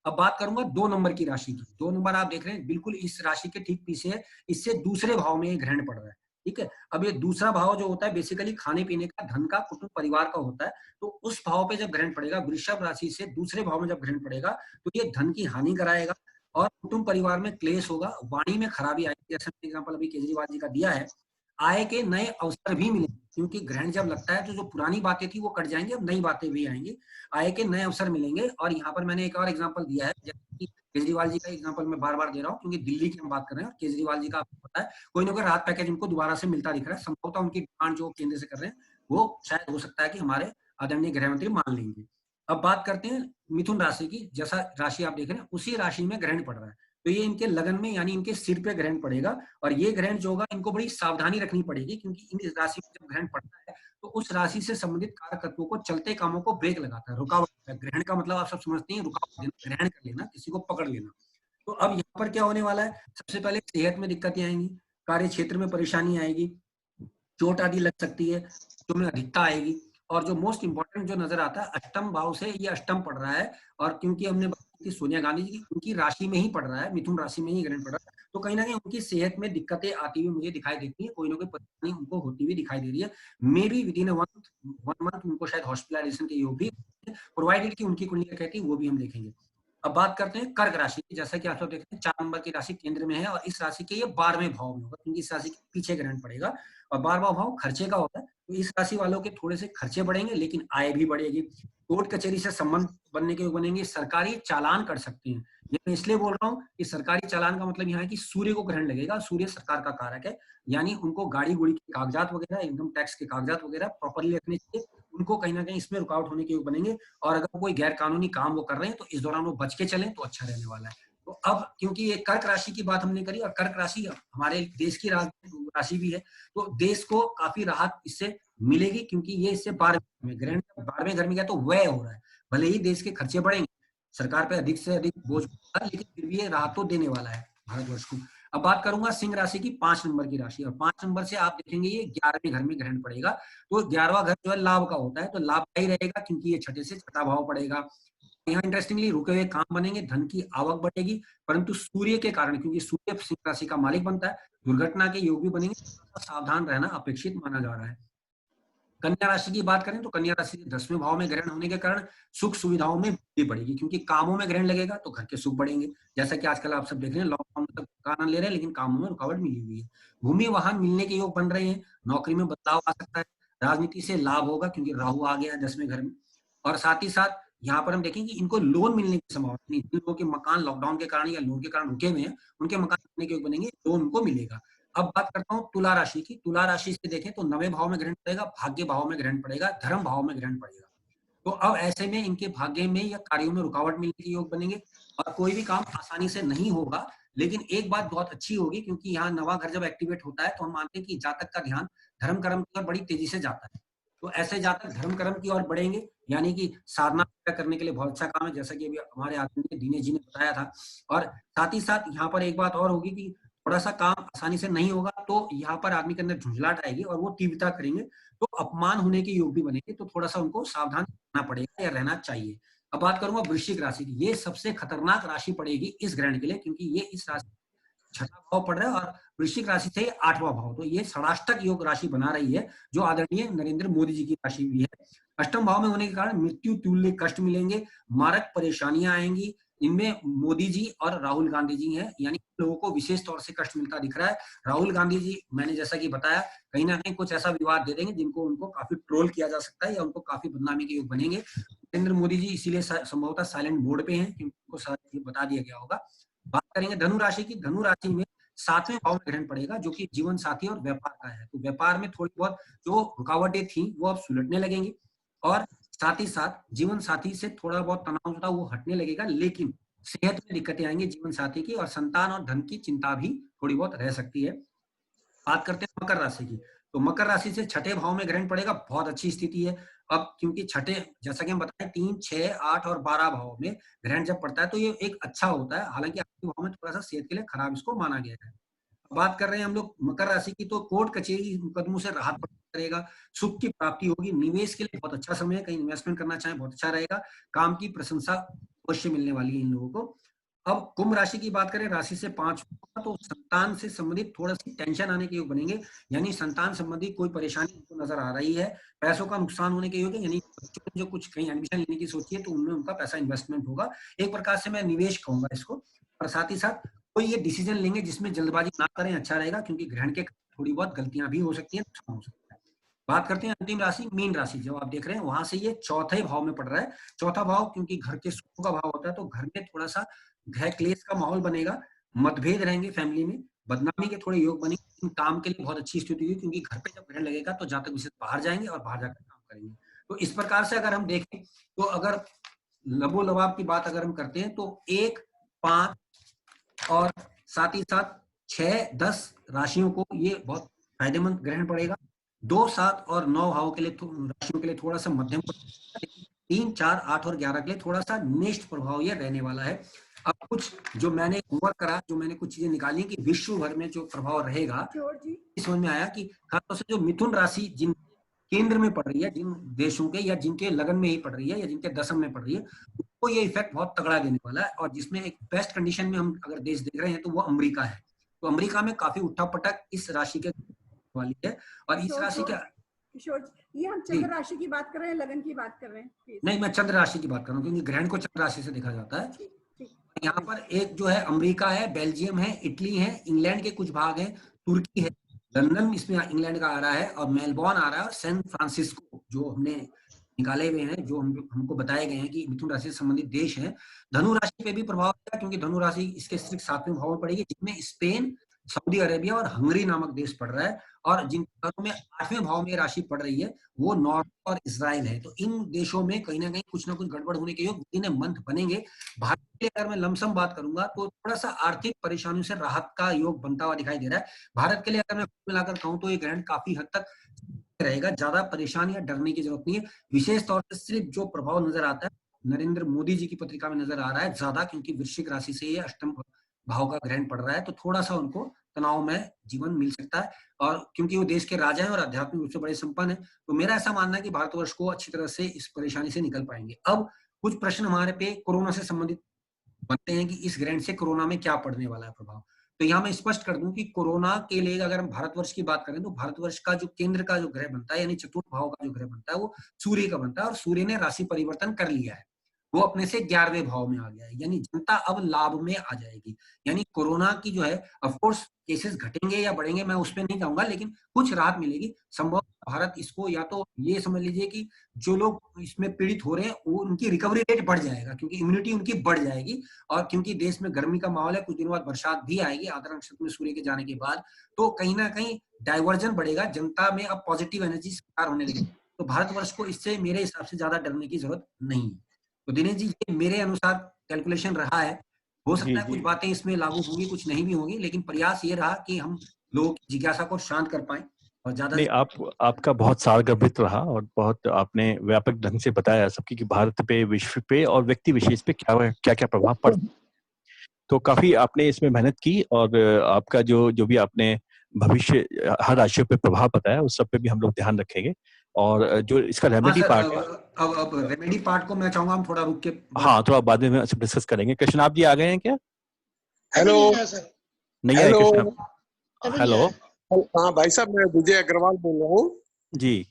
अब बात करूंगा 2 नंबर की राशि की। 2 नंबर आप देख रहे हैं बिल्कुल इस राशि के ठीक पीछे है, इससे दूसरे भाव में ये ग्रहण पड़ रहा है। ठीक है, अब ये दूसरा भाव जो होता है बेसिकली खाने पीने का, धन का, कुटुंब परिवार का होता है। तो उस भाव पे जब ग्रहण पड़ेगा, वृषभ राशि से दूसरे भाव में जब ग्रहण पड़ेगा, तो ये धन की हानि कराएगा और कुटुंब परिवार में क्लेश होगा, वाणी में खराबी आएगी। जैसे एग्जाम्पल अभी केजरीवाल जी का दिया है, आय के नए अवसर भी मिलेंगे, क्योंकि ग्रहण जब लगता है तो जो पुरानी बातें थी वो कट जाएंगी, अब नई बातें भी आएंगी, आय के नए अवसर मिलेंगे। और यहाँ पर मैंने एक और एग्जांपल दिया है, जैसे कि केजरीवाल जी का एग्जांपल मैं बार बार दे रहा हूँ, क्योंकि दिल्ली की हम बात कर रहे हैं, केजरीवाल जी का आपको पता है कोई ना कोई राहत पैकेज उनको दोबारा से मिलता दिख रहा है। संभवतः उनकी डिमांड जो केंद्र से कर रहे हैं वो शायद हो सकता है कि हमारे आदरणीय गृह मंत्री मान लेंगे। अब बात करते हैं मिथुन राशि की। जैसा राशि आप देख रहे हैं उसी राशि में ग्रहण पड़ रहा है, तो ये इनके लगन में यानी इनके सिर पे ग्रहण पड़ेगा। और ये ग्रहण जो होगा इनको बड़ी सावधानी रखनी पड़ेगी, क्योंकि इन राशि में जब ग्रहण पड़ता है तो उस राशि से संबंधित कारक तत्वों को, चलते कामों को ब्रेक लगाता है, रुकावट है। ग्रहण का मतलब आप सब समझते हैं, रुकावट देना, ग्रहण कर लेना, किसी को पकड़ लेना। तो अब यहाँ पर क्या होने वाला है, सबसे पहले सेहत में दिक्कतें आएंगी, कार्य क्षेत्र में परेशानी आएगी, चोट आदि लग सकती है, तो में अधिकता आएगी। और जो मोस्ट इंपॉर्टेंट जो नजर आता है, अष्टम भाव से ये अष्टम पड़ रहा है, और क्योंकि हमने बात की सोनिया गांधी जी की, उनकी राशि में ही पड़ रहा है, मिथुन राशि में ही ग्रहण पड़ रहा है, तो कहीं ना कहीं उनकी सेहत में दिक्कतें आती हुई मुझे दिखाई देती है, कोई ना कोई परेशानी उनको होती हुई दिखाई दे रही है। May be within one month उनको शायद हॉस्पिटलाइजेशन के योग भी, प्रोवाइडेड की उनकी कुंडली कहती है, वो भी हम देखेंगे। अब बात करते हैं कर्क राशि की। जैसा कि आप सब देखते हैं 4 नंबर की राशि केंद्र में है, और इस राशि के ये 12वें भाव में होगा, क्योंकि इस राशि के पीछे ग्रहण पड़ेगा, और 12वां भाव खर्चे का होता है। तो इस राशि वालों के थोड़े से खर्चे बढ़ेंगे, लेकिन आय भी बढ़ेगी। कोर्ट कचहरी से संबंध बनने के बनेंगे, सरकारी चालान कर सकते हैं। ये मैं इसलिए बोल रहा हूँ कि सरकारी चालान का मतलब यहाँ है कि सूर्य को ग्रहण लगेगा, सूर्य सरकार का कारक है, यानी उनको गाड़ी गुड़ी के कागजात वगैरह, इनकम टैक्स के कागजात वगैरह प्रॉपरली रखने चाहिए, उनको कहीं ना कहीं इसमें रुकावट होने के योग बनेंगे। और अगर कोई गैर कानूनी काम वो कर रहे हैं तो इस दौरान वो बच के चलें तो अच्छा रहने वाला है। तो अब क्योंकि ये कर्क राशि की बात हमने करी, और कर्क राशि हमारे देश की राशि भी है, तो देश को काफी राहत इससे मिलेगी, क्योंकि ये इससे 12वें में ग्रहण, 12वें घर में गया तो व्यय हो रहा है। भले ही देश के खर्चे बढ़ेंगे, सरकार पे अधिक से अधिक बोझ होगा, लेकिन फिर भी ये राहत तो देने वाला है भारतवर्ष को। अब बात करूंगा सिंह राशि की, 5 नंबर की राशि, और 5 नंबर से आप देखेंगे ये 11वें घर में ग्रहण पड़ेगा। तो 11वां घर जो है लाभ का होता है, तो लाभदायी रहेगा, क्योंकि ये छठे से छठा भाव पड़ेगा। यहाँ इंटरेस्टिंगली रुके हुए काम बनेंगे, धन की आवक बढ़ेगी, परंतु सूर्य के कारण, क्योंकि सूर्य सिंह राशि का मालिक बनता है, दुर्घटना के योग भी बनेंगे, सावधान रहना अपेक्षित माना जा रहा है। कन्या राशि की बात करें तो कन्या राशि 10वें भाव में ग्रहण होने के कारण सुख सुविधाओं में वृद्धि बढ़ेगी, क्योंकि कामों में ग्रहण लगेगा तो घर के सुख बढ़ेंगे। जैसा कि आजकल आप सब देख रहे हैं, लॉकडाउन में सब आनंद ले रहे हैं, लेकिन कामों में रुकावट मिली हुई है। भूमि वाहन मिलने के योग बन रहे हैं, नौकरी में बदलाव आ सकता है, राजनीति से लाभ होगा, क्योंकि राहु आ गया है 10वें घर में। और साथ ही साथ यहाँ पर हम देखेंगे इनको लोन मिलने की संभावना नहीं, जिन लोगों के मकान लॉकडाउन के कारण या लोन के कारण रुके हुए हैं, उनके मकान मिलने के योग बनेंगे, लोन उनको मिलेगा। अब बात करता हूँ तुला राशि की। तुला राशि से देखें तो 9वें भाव में ग्रहण पड़ेगा, भाग्य भाव में ग्रहण पड़ेगा, धर्म भाव में ग्रहण पड़ेगा। तो अब ऐसे में इनके भाग्य में या कार्यों में रुकावट मिलने के योग बनेंगे, और कोई भी काम आसानी से नहीं होगा। लेकिन एक बात बहुत अच्छी होगी, क्योंकि यहाँ नवा घर जब एक्टिवेट होता है तो हम मानते हैं कि जातक का ध्यान धर्म कर्म की ओर बड़ी तेजी से जाता है। तो ऐसे जातक धर्म कर्म की ओर बढ़ेंगे, यानी कि साधना करने के लिए बहुत अच्छा काम है, जैसा कि अभी हमारे आदरणीय दिनेश जी ने बताया था। और साथ ही साथ यहाँ पर एक बात और होगी कि थोड़ा सा काम आसानी से नहीं होगा, तो यहाँ पर आदमी के अंदर झुंझलाहट आएगी और वो तीव्रता करेंगे, तो अपमान होने के योग भी बनेंगे, तो थोड़ा सा उनको सावधान रहना पड़ेगा या रहना चाहिए। अब बात करूंगा वृश्चिक राशि की। ये सबसे खतरनाक राशि पड़ेगी इस ग्रहण के लिए, क्योंकि ये इस राशि छठा भाव पड़ रहा है, और वृश्चिक राशि से 8वां भाव, तो ये षडाष्टक योग राशि बना रही है, जो आदरणीय नरेंद्र मोदी जी की राशि भी है। अष्टम भाव में होने के कारण मृत्यु तुल्य कष्ट मिलेंगे, मारक परेशानियां आएंगी। इनमें मोदी जी और राहुल गांधी जी हैं, यानी लोगों को विशेष तौर से कष्ट मिलता दिख रहा है। राहुल गांधी जी, मैंने जैसा कि बताया, कहीं ना कहीं कुछ ऐसा विवाद दे देंगे जिनको उनको काफी ट्रोल किया जा सकता है या उनको काफी बदनामी के योग बनेंगे। नरेंद्र मोदी जी इसीलिए संभवतः साइलेंट मोड पे हैं, क्योंकि उनको शायद बता दिया गया होगा। बात करेंगे धनु राशि की। धनु राशि में 7वें भाव में ग्रहण पड़ेगा, जो कि जीवन साथी और व्यापार का है। तो व्यापार में थोड़ी बहुत जो रुकावटें थी वो अब सुलटने लगेंगी, और साथ ही साथ जीवन साथी से थोड़ा बहुत तनाव जो था वो हटने लगेगा, लेकिन सेहत में दिक्कतें आएंगी जीवन साथी की, और संतान और धन की चिंता भी थोड़ी बहुत रह सकती है। बात करते हैं मकर राशि की। तो मकर राशि से 6ठे भाव में ग्रहण पड़ेगा, बहुत अच्छी स्थिति है। अब क्योंकि छठे, जैसा कि हम बताएं, 3, 6, 8 और 12 भाव में ग्रहण जब पड़ता है तो ये एक अच्छा होता है। हालांकि 8वें भाव में थोड़ा सा सेहत के लिए खराब इसको माना गया है। बात कर रहे हैं हम लोग मकर राशि की, तो कोर्ट कचहरी मुकदमों से राहत करेगा, सुख की प्राप्ति होगी, निवेश के लिए बहुत अच्छा समय है, कहीं इन्वेस्टमेंट करना चाहें बहुत अच्छा रहेगा, काम की प्रशंसा अवश्य मिलने वाली है इन लोगों को। अब कुंभ राशि की बात करें, राशि से 5, तो संतान से संबंधित थोड़ा सी टेंशन आने के योग बनेंगे, यानी संतान संबंधी कोई परेशानी उनको नजर आ रही है। पैसों का नुकसान होने के योग है, यानी बच्चों ने जो कुछ कहीं एडमिशन लेने की सोची है तो उनमें उनका पैसा इन्वेस्टमेंट होगा, एक प्रकार से मैं निवेश कहूंगा इसको। और साथ ही साथ कोई ये डिसीजन लेंगे जिसमें जल्दबाजी ना करें, अच्छा रहेगा, क्योंकि ग्रहण के थोड़ी बहुत गलतियां भी हो सकती हैं, नुकसान हो सकता है। बात करते हैं अंतिम राशि मीन राशि। जो आप देख रहे हैं वहां से ये 4थे भाव में पड़ रहा है। चौथा भाव क्योंकि घर के सुखों का भाव होता है, तो घर में थोड़ा सा गृह क्लेश का माहौल बनेगा, मतभेद रहेंगे फैमिली में, बदनामी के थोड़े योग बनेंगे। काम के लिए बहुत अच्छी स्थिति हुई, क्योंकि घर पे जब ग्रहण लगेगा तो जातक विशेष बाहर जाएंगे और बाहर जाकर काम करेंगे। तो इस प्रकार से अगर हम देखें, तो अगर लबो लबाब की बात अगर हम करते हैं, तो 1, 5 और साथ ही साथ 6, 10 राशियों को ये बहुत फायदेमंद ग्रहण पड़ेगा। 2, 7 और 9 भावों के लिए राशियों के लिए थोड़ा सा मध्यम, 3, 4, 8 और 11 के लिए थोड़ा सा नेक्स्ट प्रभाव ये रहने वाला है। अब कुछ जो मैंने होमवर्क करा, जो मैंने कुछ चीजें निकाली कि विश्व भर में जो प्रभाव रहेगा, समझ में आया कि खासतौर से जो मिथुन राशि जिन केंद्र में पड़ रही है, जिन देशों के या जिनके लगन में ही पड़ रही है या जिनके दशम में पड़ रही है, उनको ये इफेक्ट बहुत तगड़ा देने वाला है। और जिसमें एक बेस्ट कंडीशन में हम अगर देश देख रहे हैं तो वो अमेरिका है। तो अमेरिका में काफी उठा पटक इस राशि के वाली है। और इस राशि का किशोर, ये हम चंद्र राशि की बात कर रहे हैं, लगन की बात कर रहे हैं? नहीं, मैं चंद्र राशि की बात कर रहा हूँ, क्योंकि ग्रहण को चंद्र राशि से देखा जाता है। यहाँ पर एक जो है अमेरिका है, बेल्जियम है, इटली है, इंग्लैंड के कुछ भाग हैं, तुर्की है, लंदन इसमें इंग्लैंड का आ रहा है, और मेलबोर्न आ रहा है, और सैन फ्रांसिस्को जो हमने निकाले हुए हैं, जो हमको बताए गए हैं कि मिथुन राशि से संबंधित देश हैं। धनु राशि पे भी प्रभाव है, क्योंकि धनु राशि इसके सिर्फ 7वें भाव में पड़ेगी, जिसमें स्पेन, सऊदी अरेबिया और हंगरी नामक देश पड़ रहा है। और जिन घरों में 8वें भाव में राशि पड़ रही है वो नॉर्वे और इजराइल है। तो इन देशों में कहीं ना कहीं कुछ ना कुछ गड़बड़ होने के योग दिन मंथ बनेंगे। भारत के लिए अगर मैं लमसम बात करूंगा तो थोड़ा सा आर्थिक परेशानियों से राहत का योग बनता हुआ दिखाई दे रहा है। भारत के लिए अगर मैं मिलाकर कहूं तो ये ग्रहण काफी हद तक रहेगा, ज्यादा परेशानी या डरने की जरूरत नहीं है। विशेष तौर से सिर्फ जो प्रभाव नजर आता है नरेंद्र मोदी जी की पत्रिका में नजर आ रहा है ज्यादा, क्योंकि वृश्चिक राशि से ये अष्टम भाव का ग्रहण पड़ रहा है, तो थोड़ा सा उनको तनाव में जीवन मिल सकता है। और क्योंकि वो देश के राजा हैं और आध्यात्मिक रूप से बड़े संपन्न है, तो मेरा ऐसा मानना है कि भारतवर्ष को अच्छी तरह से इस परेशानी से निकल पाएंगे। अब कुछ प्रश्न हमारे पे कोरोना से संबंधित बनते हैं कि इस ग्रहण से कोरोना में क्या पड़ने वाला है प्रभाव। तो यहाँ मैं स्पष्ट कर दूं कि कोरोना के लिए अगर हम भारतवर्ष की बात करें तो भारतवर्ष का जो केंद्र का जो ग्रह बनता है, यानी चतुर्थ भाव का जो ग्रह बनता है, वो सूर्य का बनता है, और सूर्य ने राशि परिवर्तन कर लिया है, वो अपने से 11वें भाव में आ गया है, यानी जनता अब लाभ में आ जाएगी। यानी कोरोना की जो है ऑफकोर्स केसेस घटेंगे या बढ़ेंगे मैं उस पर नहीं जाऊंगा, लेकिन कुछ राहत मिलेगी। संभव भारत इसको, या तो ये समझ लीजिए कि जो लोग इसमें पीड़ित हो रहे हैं वो उनकी रिकवरी रेट बढ़ जाएगा, क्योंकि इम्यूनिटी उनकी बढ़ जाएगी। और क्योंकि देश में गर्मी का माहौल है, कुछ दिनों बाद बरसात भी आएगी आद्र नक्षत्र में सूर्य के जाने के बाद, तो कहीं ना कहीं डाइवर्जन बढ़ेगा, जनता में अब पॉजिटिव एनर्जी स्वीकार होने लगेगी। तो भारतवर्ष को इससे मेरे हिसाब से ज्यादा डरने की जरूरत नहीं है। तो दिनेश जी, ये मेरे अनुसार कैलकुलेशन रहा है। हो सकता है कुछ बातें इसमें लागू होंगी, कुछ नहीं भी होंगी, लेकिन प्रयास ये रहा कि हम लोगों की जिज्ञासा को शांत कर पाए। और ज्यादा नहीं, आपका बहुत सारगर्भित रहा और बहुत आपने व्यापक ढंग से बताया सबकी कि भारत पे, विश्व पे और व्यक्ति विशेष पे क्या क्या प्रभाव पड़। तो काफी आपने इसमें मेहनत की, और आपका जो भी आपने भविष्य हर राशियों पे प्रभाव बताया उस सब पे भी हम लोग ध्यान रखेंगे। और जो इसका रेमेडी पार्ट है, अब रेमेडी पार्ट को मैं चाहूंगा हम थोड़ा रुक के, हाँ, थोड़ा बाद में डिस्कस करेंगे। कृष्ण आप जी आ गए हैं क्या? हेलो, नहीं आए कृष्ण? हेलो, हाँ भाई साहब, मैं विजय अग्रवाल बोल रहा हूँ जी।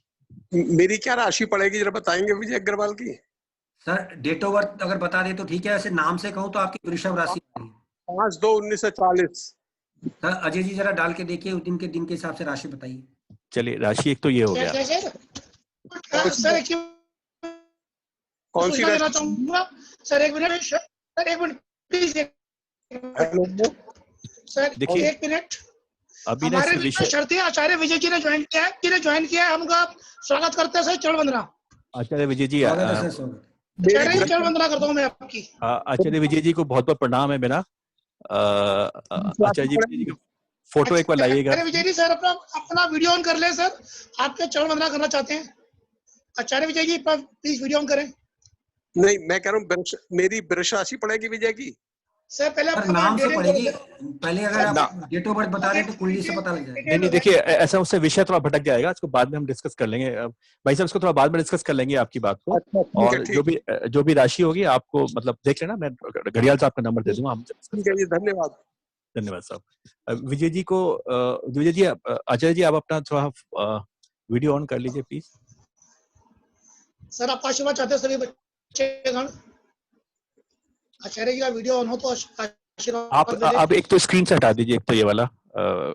मेरी क्या राशि पड़ेगी जरा बताएंगे विजय अग्रवाल की? सर डेट ऑफ बर्थ अगर बता दे तो ठीक है, ऐसे नाम से कहूँ तो आपकी वृषभ राशि है। 5/2/1940। सर अजय जी जरा डाल के देखिए, उस दिन के हिसाब से राशि बताइए। चलिए राशि एक तो ये हो गया। सर एक कौन सी सूचना देना राशि? चाहूंगा सर, एक मिनट सर, एक मिनट प्लीज, हेलो सर देखिए, एक मिनट। अभी ना हमारे इस बीच विषय में शर्तें आचार्य विजय जी ने ज्वाइन किया है, हम उनका स्वागत करते हैं सर, चरण वंदना। आचार्य विजय जी, स्वागत है सर, स्वागत। आचार्य जी चरण वंदना करता हूँ मैं आपकी। आचार्य विजय जी को बहुत बहुत प्रणाम है मेरा। आचार्य जी विजय जी का फोटो एक बार लाइएगा। आचार्य विजय जी सर अपना वीडियो ऑन कर ले सर, आपके चरण वंदना करना चाहते हैं। आचार्य Vijay ji please video on करें। नहीं, मैं कह रहा हूँ मेरी वृष राशि पड़ेगी विजय की। सर पहले सर आपका नाम से डेट पड़ेगी, पहले अगर ना। आप डेट ऑफ बर्थ बता दें तो कुंडली से पता लग जाएगा। नहीं देखिए, ऐसा उससे विषय थोड़ा भटक जाएगा, इसको बाद में हम डिस्कस कर लेंगे। भाई साहब इसको थोड़ा बाद में डिस्कस कर लेंगे आपकी बात को। अच्छा, ठीक है, और ठीक। जो भी राशि होगी आपको मतलब देख लेना, मैं घड़ियाल साहब का नंबर दे दूंगा, हम ठीक है जी, धन्यवाद। धन्यवाद साहब। विजय जी को विजय जी, आचार्य जी आप अपना थोड़ा वीडियो ऑन कर लीजिए प्लीज। सर आपका आशीर्वाद चाहते हैं सभी बच्चेगण। आचार्य जी का वीडियो ऑन हो तो आशीर्वाद दे आप एक तो स्क्रीन से हटा दीजिए, एक तो ये वाला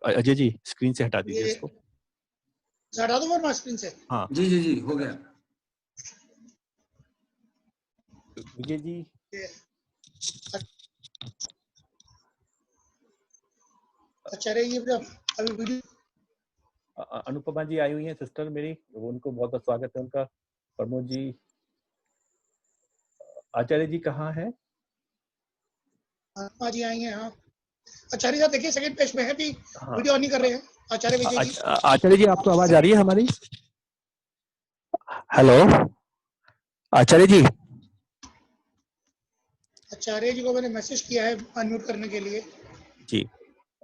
अजय जी स्क्रीन से हटा दीजिए ये इसको। हटा दूं वरना स्क्रीन से? हाँ जी जी जी, हो गया। विजय जी, आचार्य जी अभी वीडियो। अनुपमा जी आई हुई हैं सिस्टर मेरी, उनको बहुत बहुत स्वागत है उनका। प्रमोद जी, आचार्य जी कहाँ है? अनुपमा जी आई हैं, हाँ। आचार्य जी देखिए सेकंड पेज में है भी, हाँ। वीडियो ऑन नहीं कर रहे हैं आचार्य विजय जी। आचार्य जी आपको आवाज आ रही है हमारी? हेलो आचार्य जी। आचार्य जी को मैंने मैसेज किया है अनम्यूट करने के लिए। जी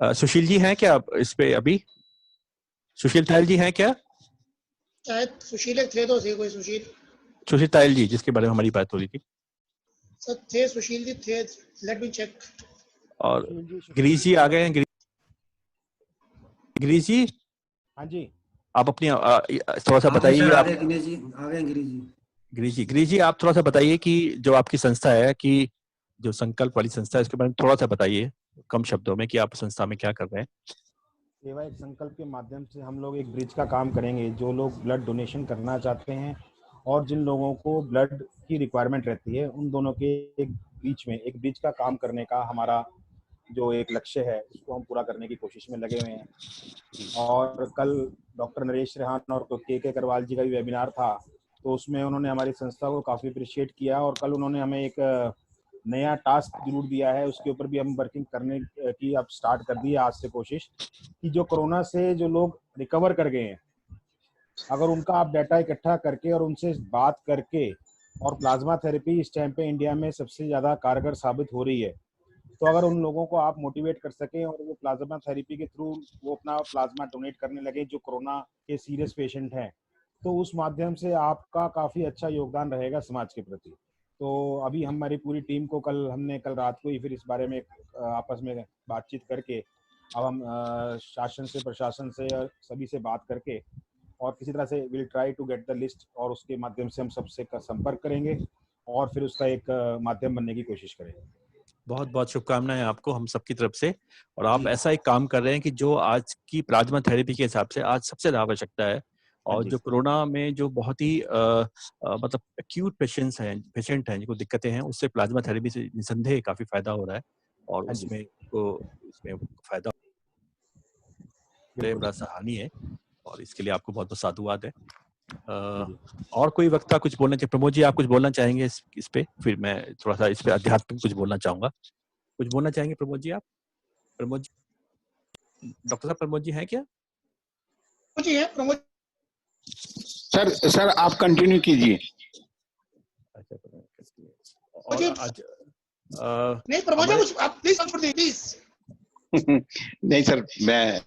सुशील जी हैं क्या इस पे अभी? सुशील तायल जी हैं क्या? शायद सुशील थे तो थे, कोई सुशील तायल जी जिसके बारे में हमारी बात हो रही थी। सर थे, सुशील जी थे, लेट मी चेक। और गिरीश जी आ गए हैं। गिरीश जी, हाँ जी, आप अपनी थोड़ा सा बताइए। आप दिनेश जी आ गए। गिरीश जी आप थोड़ा सा बताइए कि जो आपकी संस्था है, कि जो संकल्प वाली संस्था है, इसके बारे में थोड़ा सा बताइए कम शब्दों में कि आप संस्था में क्या कर रहे हैं। सेवा एक संकल्प के माध्यम से हम लोग एक ब्रिज का काम करेंगे। जो लोग ब्लड डोनेशन करना चाहते हैं और जिन लोगों को ब्लड की रिक्वायरमेंट रहती है, उन दोनों के बीच में एक ब्रिज का काम करने का हमारा जो एक लक्ष्य है, उसको हम पूरा करने की कोशिश में लगे हुए हैं। और कल डॉक्टर नरेश रेहान और के करवाल जी का भी वेबिनार था, तो उसमें उन्होंने हमारी संस्था को काफ़ी अप्रिशिएट किया और कल उन्होंने हमें एक नया टास्क जरूर दिया है, उसके ऊपर भी हम वर्किंग करने की अब स्टार्ट कर दी है आज से कोशिश, कि जो कोरोना से जो लोग रिकवर कर गए हैं, अगर उनका आप डाटा इकट्ठा करके और उनसे बात करके, और प्लाज्मा थेरेपी इस टाइम पे इंडिया में सबसे ज़्यादा कारगर साबित हो रही है, तो अगर उन लोगों को आप मोटिवेट कर सकें और वो प्लाज्मा थेरेपी के थ्रू वो अपना प्लाज्मा डोनेट करने लगे जो कोरोना के सीरियस पेशेंट हैं, तो उस माध्यम से आपका काफ़ी अच्छा योगदान रहेगा समाज के प्रति। तो अभी हमारी पूरी टीम को हमने कल रात को ही फिर इस बारे में आपस में बातचीत करके अब हम शासन से, प्रशासन से, सभी से बात करके और किसी तरह से will try to get the list, और उसके माध्यम से हम सबसे संपर्क करेंगे और फिर उसका एक माध्यम बनने की कोशिश करेंगे। बहुत बहुत शुभकामनाएं आपको हम सबकी तरफ से। और आप ऐसा एक काम कर रहे हैं कि जो आज की प्लाज्मा थेरेपी के हिसाब से आज सबसे ज्यादा आवश्यकता है, और जो कोरोना में जो बहुत ही मतलब एक्यूट पेशेंट हैं जिनको दिक्कतें हैं, उससे प्लाज्मा थेरेपी से निसंदेह काफी फायदा हो रहा है। और उसमें फायदा बड़ा सराहनीय है, और इसके लिए आपको बहुत बहुत साधुवाद है। और कोई वक्ता कुछ बोलना चाहिए? प्रमोद जी आप कुछ बोलना चाहेंगे इस पे? फिर मैं थोड़ा सा इस पे आध्यात्मिक कुछ बोलना चाहूंगा। कुछ बोलना चाहेंगे प्रमोद जी? आप प्रमोद जी, डॉक्टर साहब प्रमोद जी हैं क्या? जी है प्रमोद सर आप कंटिन्यू कीजिए। अच्छा, और आज नहीं प्रमोद जी कुछ आप प्लीज नहीं सर, मैं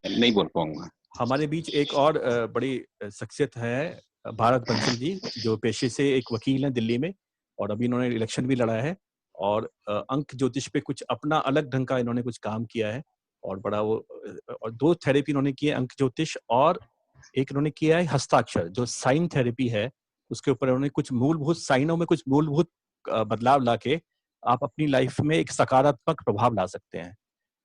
नहीं बोल पाऊंगा। हमारे बीच एक और बड़ी शख्सियत है, भारत बंसल जी, जो पेशे से एक वकील हैं दिल्ली में, और अभी इन्होंने इलेक्शन भी लड़ा है, और अंक ज्योतिष पे कुछ अपना अलग ढंग का इन्होंने कुछ काम किया है, और बड़ा वो और 2 थेरेपी इन्होंने की है, अंक ज्योतिष, और एक इन्होंने किया है हस्ताक्षर जो साइन थेरेपी है। उसके ऊपर इन्होंने कुछ मूलभूत साइनों में कुछ मूलभूत बदलाव लाके आप अपनी लाइफ में एक सकारात्मक प्रभाव ला सकते हैं।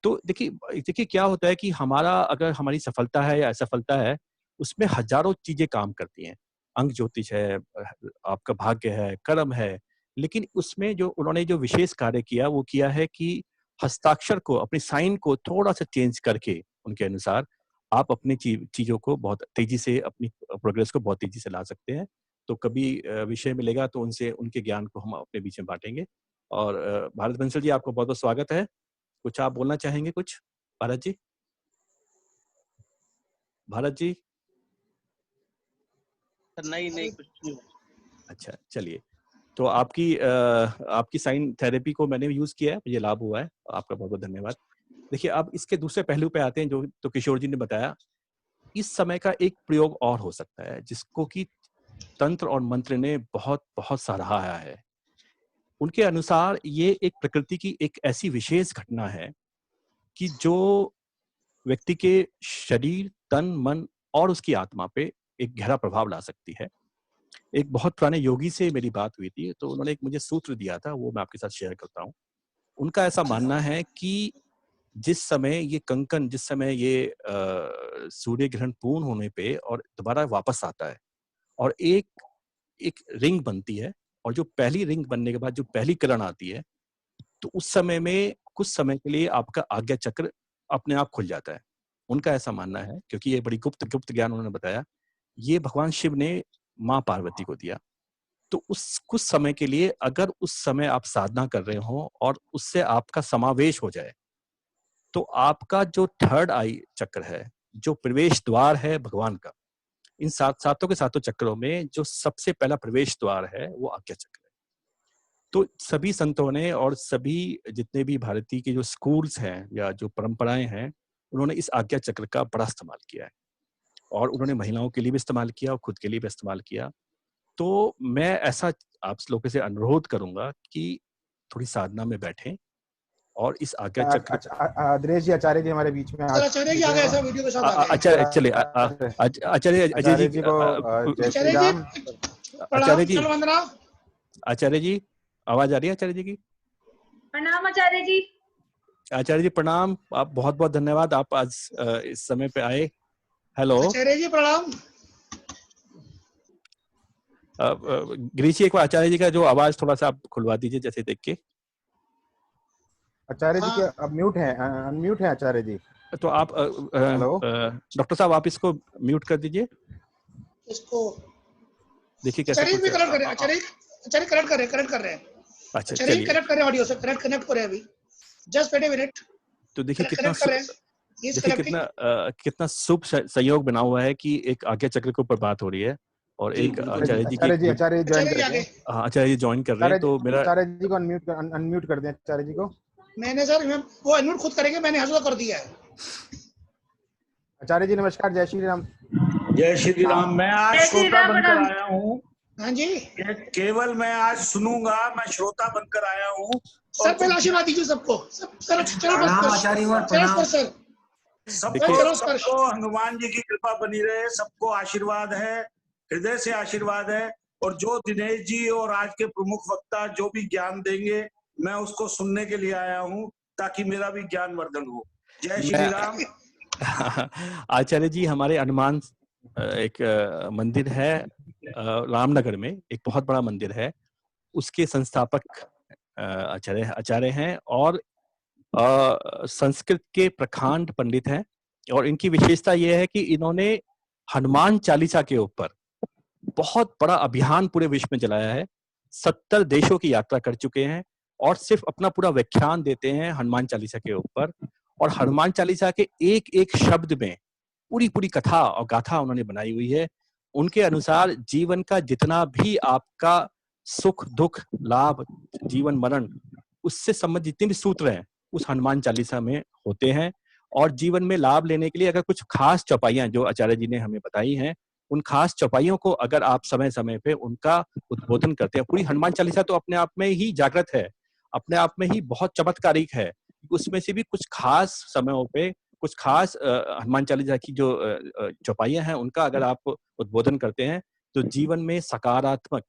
तो देखिए क्या होता है कि अगर हमारी सफलता है या असफलता है, उसमें हजारों चीजें काम करती हैं। अंक ज्योतिष है, आपका भाग्य है, कर्म है, लेकिन उसमें जो उन्होंने जो विशेष कार्य किया वो किया है कि हस्ताक्षर को, अपनी साइन को थोड़ा सा चेंज करके उनके अनुसार आप अपनी चीजों को बहुत तेजी से, अपनी प्रोग्रेस को बहुत तेजी से ला सकते हैं। तो कभी विषय मिलेगा तो उनसे, उनके ज्ञान को हम अपने बीच में बांटेंगे। और भारत बंसल जी, आपको बहुत बहुत स्वागत है। कुछ आप बोलना चाहेंगे कुछ, भारत जी? भारत जी? नहीं कुछ नहीं। अच्छा, चलिए। तो आपकी साइन थेरेपी को मैंने यूज किया है, मुझे लाभ हुआ है, आपका बहुत बहुत धन्यवाद। देखिए, अब इसके दूसरे पहलू पे आते हैं, जो तो किशोर जी ने बताया। इस समय का एक प्रयोग और हो सकता है जिसको कि तंत्र और मंत्र ने बहुत बहुत सराहा है। उनके अनुसार ये एक प्रकृति की एक ऐसी विशेष घटना है कि जो व्यक्ति के शरीर, तन, मन और उसकी आत्मा पे एक गहरा प्रभाव ला सकती है। एक बहुत पुराने योगी से मेरी बात हुई थी, तो उन्होंने एक मुझे सूत्र दिया था, वो मैं आपके साथ शेयर करता हूँ। उनका ऐसा मानना है कि जिस समय ये सूर्य ग्रहण पूर्ण होने पे और दोबारा वापस आता है और एक एक रिंग बनती है, और जो पहली रिंग बनने के बाद जो पहली किरण आती है, तो उस समय में कुछ समय के लिए आपका आज्ञा चक्र अपने आप खुल जाता है। उनका ऐसा मानना है, क्योंकि ये बड़ी गुप्त ज्ञान उन्होंने बताया। ये भगवान शिव ने माँ पार्वती को दिया। तो उस कुछ समय के लिए, अगर उस समय आप साधना कर रहे हो और उससे आपका समावेश हो जाए, तो आपका जो थर्ड आई चक्र है, जो प्रवेश द्वार है भगवान का, इन सातों के सातों चक्रों में जो सबसे पहला प्रवेश द्वार है वो आज्ञा चक्र है। तो सभी संतों ने और सभी जितने भी भारतीय के जो स्कूल्स हैं या जो परंपराएं हैं, उन्होंने इस आज्ञा चक्र का बड़ा इस्तेमाल किया है, और उन्होंने महिलाओं के लिए भी इस्तेमाल किया और खुद के लिए भी इस्तेमाल किया। तो मैं ऐसा आप लोगों से अनुरोध करूंगा कि थोड़ी साधना में बैठें और इस आज्ञा चक्र। दिनेश जी, आचार्य जी हमारे बीच में सर आचार्य जी आ गए, ऐसा वीडियो के साथ आ गए। अच्छा, चलिए, आचार्य अजय आचार्य जी जी को जय श्री आचार्य जी राम। आचार्य जी, प्रणाम, वंदना। आचार्य जी, आवाज आ रही है आचार्य जी की? प्रणाम आचार्य जी। आचार्य जी प्रणाम, आप बहुत बहुत धन्यवाद, आप आज इस समय पे आए। हेलो आचार्य जी प्रणाम। गिरीश जी, एक बार आचार्य जी का जो आवाज थोड़ा सा आप खुलवा दीजिए, जैसे देख के। आचार्य जी हाँ। के अब म्यूट है, अनम्यूट है आचार्य जी। तो आप हेलो डॉक्टर साहब, आप इसको म्यूट कर दीजिए। इसको देखिए कैसे आचार्य भी कुछ कनेक्ट कर रहे हैं। आचार्य कनेक्ट कर रहे हैं। अच्छा, आचार्य चलिए। कनेक्ट कर रहे हैं, ऑडियो से कनेक्ट कर रहे हैं अभी। Just wait a minute. तो देखिए कनेक्ट कर रहे हैं। कितना शुभ संयोग बना हुआ है कि एक आज्ञा चक्र के ऊपर बात हो रही है और जी, एक बिल्कुल। आचार्य जी आचार्य जी ज्वाइन कर आचार्य रहे हैं। हाँ, आचार्य जी ज्वाइन कर रहे हैं। तो मेरा आचार्य जी को अनम्यूट कर दें आचार्य जी को। मैंने सर वो अनम्यूट खुद करेंगे, मैंने हजू कर दिया है। आचार्य जी नमस्कार, जय श्री राम। जय श्री राम। मैं आज श्रोता बनकर आया हूँ। हाँ जी केवल मैं आज सुनूंगा, मैं श्रोता बनकर आया हूँ। सर, पहले आशीर्वाद दीजिए सबको। सर प्रणाम आचार्य जी, प्रणाम। सर सबको हनुमान जी की कृपा बनी रहे, सबको आशीर्वाद है, हृदय से आशीर्वाद है। और जो दिनेश जी और आज के प्रमुख वक्ता जो भी ज्ञान देंगे, मैं उसको सुनने के लिए आया हूँ, ताकि मेरा भी ज्ञान वर्धन हो। जय श्री राम। आचार्य जी, हमारे हनुमान एक मंदिर है रामनगर में, एक बहुत बड़ा मंदिर है, उसके संस्थापक आचार्य हैं और संस्कृत के प्रखांड पंडित हैं। और इनकी विशेषता यह है कि इन्होंने हनुमान चालीसा के ऊपर बहुत बड़ा अभियान पूरे विश्व में चलाया है। 70 देशों की यात्रा कर चुके हैं और सिर्फ अपना पूरा व्याख्यान देते हैं हनुमान चालीसा के ऊपर। और हनुमान चालीसा के एक एक शब्द में पूरी कथा और गाथा उन्होंने बनाई हुई है। उनके अनुसार जीवन का जितना भी आपका सुख दुख लाभ जीवन मरण उससे संबंधित जितने भी सूत्र हैं उस हनुमान चालीसा में होते हैं। और जीवन में लाभ लेने के लिए अगर कुछ खास चौपाइयां जो आचार्य जी ने हमें बताई हैं, उन खास चौपाइयों को अगर आप समय समय पे उनका उद्बोधन करते हैं, पूरी हनुमान चालीसा तो अपने आप में ही जागृत है, अपने आप में ही बहुत चमत्कारिक है। उसमें से भी कुछ खास समयों पे कुछ खास हनुमान चालीसा की जो चौपाइयां हैं उनका अगर आप उद्बोधन करते हैं तो जीवन में सकारात्मक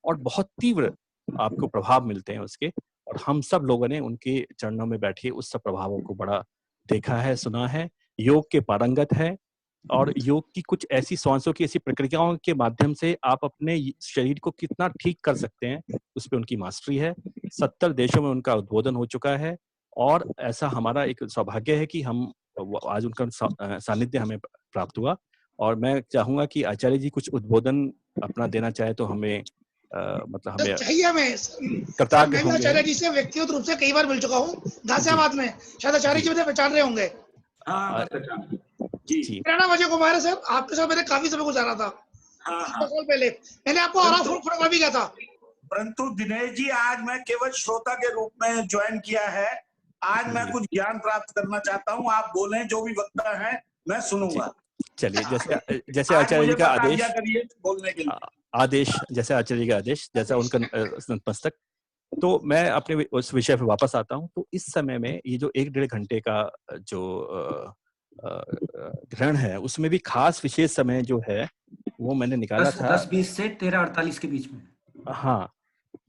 और बहुत तीव्र आपको प्रभाव मिलते हैं उसके। और हम सब लोगों ने उनके चरणों में बैठे उस सब प्रभावों को बड़ा देखा है, सुना है। योग के पारंगत है और योग की कुछ ऐसी श्वासों की ऐसी प्रक्रियाओं के माध्यम से आप अपने शरीर को कितना ठीक कर सकते हैं, उस पे उनकी मास्टरी है। 70 देशों में उनका उद्बोधन हो चुका है और ऐसा हमारा एक सौभाग्य है कि हम आज उनका सानिध्य हमें प्राप्त हुआ। और मैं चाहूंगा कि आचार्य जी कुछ उद्बोधन अपना देना चाहे तो हमें मतलब हमें चाहिए हमें। कृतज्ञ मैं भी होंगे। आचार्य जी से व्यक्तिगत रूप से कई बार मिल चुका हूँ गाजियाबाद में, शायद आचार्य जी मुझे पहचान रहे होंगे। जी मेरा नाम अजय कुमार है सर, आपके साथ मैंने काफी समय गुजारा था। हाँ। 2 साल पहले मैंने आपको आरा फोटोग्राफी किया था। परंतु दिनेश जी आज मैं केवल श्रोता के रूप में ज्वाइन किया है। आज मैं कुछ ज्ञान प्राप्त करना चाहता हूँ, आप बोलें, जो भी वक्ता है मैं सुनूंगा। चलिए, जैसे आचार्य जी का आदेश बोलने के लिए आदेश जैसे आचार्य जी का आदेश, जैसा उनका नतमस्तक। तो मैं अपने उस विषय पे वापस आता हूँ। तो इस समय में ये जो 1-1.5 घंटे का जो ग्रहण है, उसमें भी खास विशेष समय जो है वो मैंने निकाला था 10:20 से 13:48 के बीच में। हाँ,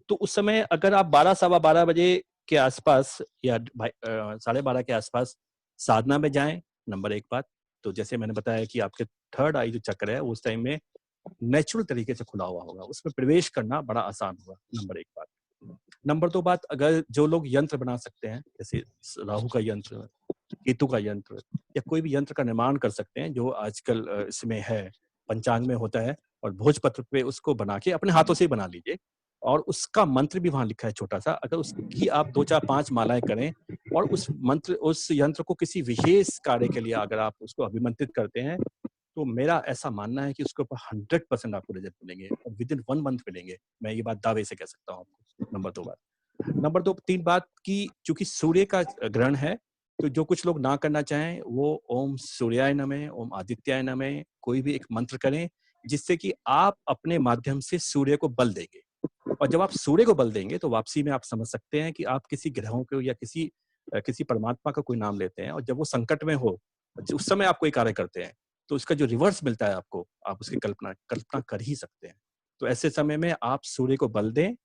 तो उस समय अगर आप 12 सवा 12 बजे के आसपास या 12:30 के आसपास साधना में जाएं, नंबर 1 बात। तो जैसे मैंने बताया कि आपके थर्ड आई जो चक्र है उस टाइम में नेचुरल तरीके से खुला हुआ होगा, उसमें प्रवेश करना बड़ा आसान होगा, नंबर 1 बात। नंबर 2 बात, अगर जो लोग यंत्र बना सकते हैं, जैसे राहु का यंत्र, केतु का यंत्र या कोई भी यंत्र का निर्माण कर सकते हैं जो आजकल इसमें है, पंचांग में होता है, और भोजपत्र पे उसको बना के अपने हाथों से ही बना लीजिए और उसका मंत्र भी वहां लिखा है छोटा सा। अगर उसकी आप 2, 4, 5 मालाएं करें और उस यंत्र को किसी विशेष कार्य के लिए अगर आप उसको अभिमंत्रित करते हैं, तो मेरा ऐसा मानना है कि उसके ऊपर 100% आपको रिजल्ट मिलेंगे और विद इन 1 मंथ मिलेंगे। मैं ये बात दावे से कह सकता हूँ आपको। नंबर 2 बात। नंबर 2 3 बात की चूंकि सूर्य का ग्रहण है, तो जो कुछ लोग ना करना चाहें वो ओम सूर्याय नमः, ओम आदित्याय नमः कोई भी एक मंत्र करें, जिससे कि आप अपने माध्यम से सूर्य को बल देंगे। और जब आप सूर्य को बल देंगे तो वापसी में आप समझ सकते हैं कि आप किसी ग्रहों को या किसी परमात्मा का कोई नाम लेते हैं और जब वो संकट में हो, उस समय आप कोई कार्य करते हैं, तो उसका जो रिवर्स मिलता है आपको, आप उसकी कल्पना कर ही सकते हैं। तो ऐसे समय में आप सूर्य को बल दें,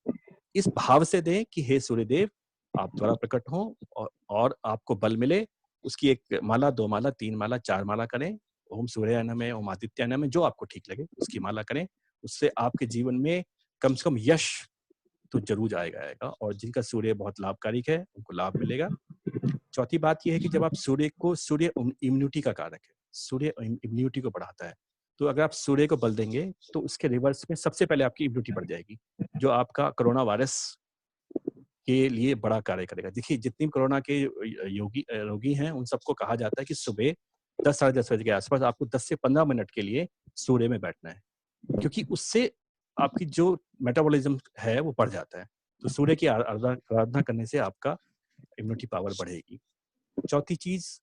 इस भाव से दें कि हे सूर्यदेव, आप द्वारा प्रकट हों और आपको बल मिले। उसकी 1 माला, 2 माला, 3 माला, 4 माला करें। ओम सूर्याय नमः, ओम आदित्याय नमः, जो आपको ठीक लगे उसकी माला करें। उससे आपके जीवन में कम से कम यश तो जरूर आएगा और जिनका सूर्य बहुत लाभकारी है उनको लाभ मिलेगा। चौथी बात यह है कि जब आप सूर्य इम्यूनिटी का कारक है, सूर्य इम्यूनिटी को बढ़ाता है। तो अगर आप सूर्य को बल देंगे तो उसके रिवर्स में सबसे पहले आपकी इम्यूनिटी बढ़ जाएगी, जो आपका कोरोना वायरस के लिए बड़ा कार्य करेगा। देखिए, जितनी कोरोना के रोगी हैं उन सबको कहा जाता है कि सुबह 10 साढ़े 10 बजे के आसपास आपको 10 से 15 मिनट के लिए सूर्य में बैठना है, क्योंकि उससे आपकी जो मेटाबॉलिज्म है वो बढ़ जाता है। तो सूर्य की आराधना करने से आपका इम्यूनिटी पावर बढ़ेगी। चौथी चीज,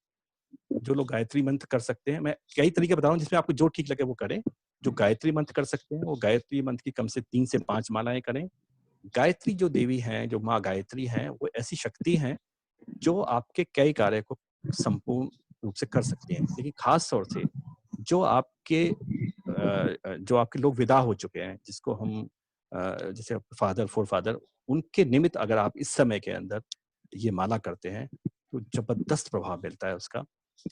जो लोग गायत्री मंत्र कर सकते हैं, मैं कई तरीके बता रहा हूँ जिसमें आपको जो ठीक लगे वो करें। जो गायत्री मंत्र कर सकते हैं वो गायत्री मंत्र की कम से 3 से 5 मालाएं करें। गायत्री जो देवी हैं, जो माँ गायत्री हैं, वो ऐसी शक्ति हैं जो आपके कई कार्य को संपूर्ण रूप से कर सकती हैं। लेकिन खास तौर से जो आपके लोग विदा हो चुके हैं, जिसको हम जैसे फोरफादर, उनके निमित्त अगर आप इस समय के अंदर ये माला करते हैं तो जबरदस्त प्रभाव मिलता है उसका।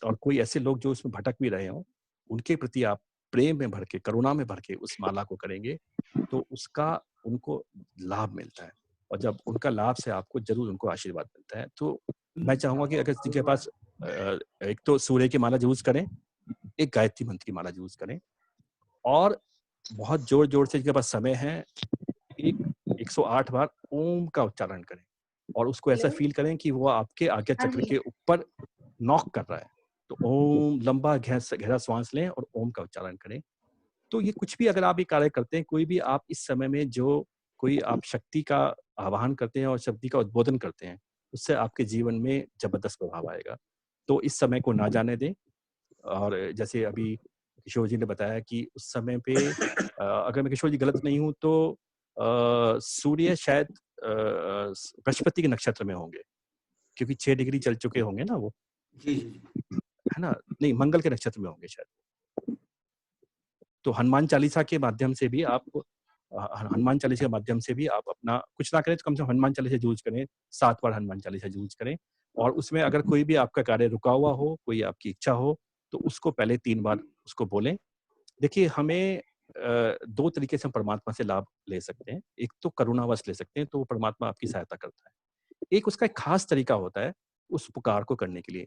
और कोई ऐसे लोग जो उसमें भटक भी रहे हों, उनके प्रति आप प्रेम में भर के, करुणा में भर के उस माला को करेंगे तो उसका उनको लाभ मिलता है। और जब उनका लाभ से आपको जरूर उनको आशीर्वाद मिलता है। तो मैं चाहूंगा कि अगर जिनके पास एक तो सूर्य की माला जरूर करें, एक गायत्री मंत्र की माला जरूर करें, और बहुत जोर जोर से जिनके पास समय है 108 बार ओम का उच्चारण करें और उसको ऐसा फील करें कि वो आपके आज्ञा चक्र के ऊपर नॉक कर रहा है। तो ओम लंबा गहरा श्वास लें और ओम का उच्चारण करें। तो ये कुछ भी अगर आप ये कार्य करते हैं, कोई भी आप इस समय में जो कोई आप शक्ति का आवाहन करते हैं और शक्ति का उद्बोधन करते हैं, उससे आपके जीवन में जबरदस्त प्रभाव आएगा। तो इस समय को ना जाने दें। और जैसे अभी किशोर जी ने बताया कि उस समय पे अगर मैं किशोर जी गलत नहीं हूं तो सूर्य शायद बृहस्पति के नक्षत्र में होंगे, क्योंकि 6 डिग्री चल चुके होंगे ना वो, है ना? नहीं, मंगल के नक्षत्र में होंगे शायद। तो हनुमान चालीसा के माध्यम से भी आप हनुमान चालीसा के माध्यम से भी आप अपना कुछ ना करें तो कम से कम हनुमान चालीसा यूज करें, 7 बार हनुमान चालीसा यूज करें। और उसमें अगर कोई भी आपका कार्य रुका हुआ हो, कोई आपकी इच्छा हो, तो उसको पहले 3 बार उसको बोलें। देखिए, हमें 2 तरीके से हम परमात्मा से लाभ ले सकते हैं। एक तो करुणावश ले सकते हैं, तो वो परमात्मा आपकी सहायता करता है। एक उसका एक खास तरीका होता है उस पुकार को करने के लिए।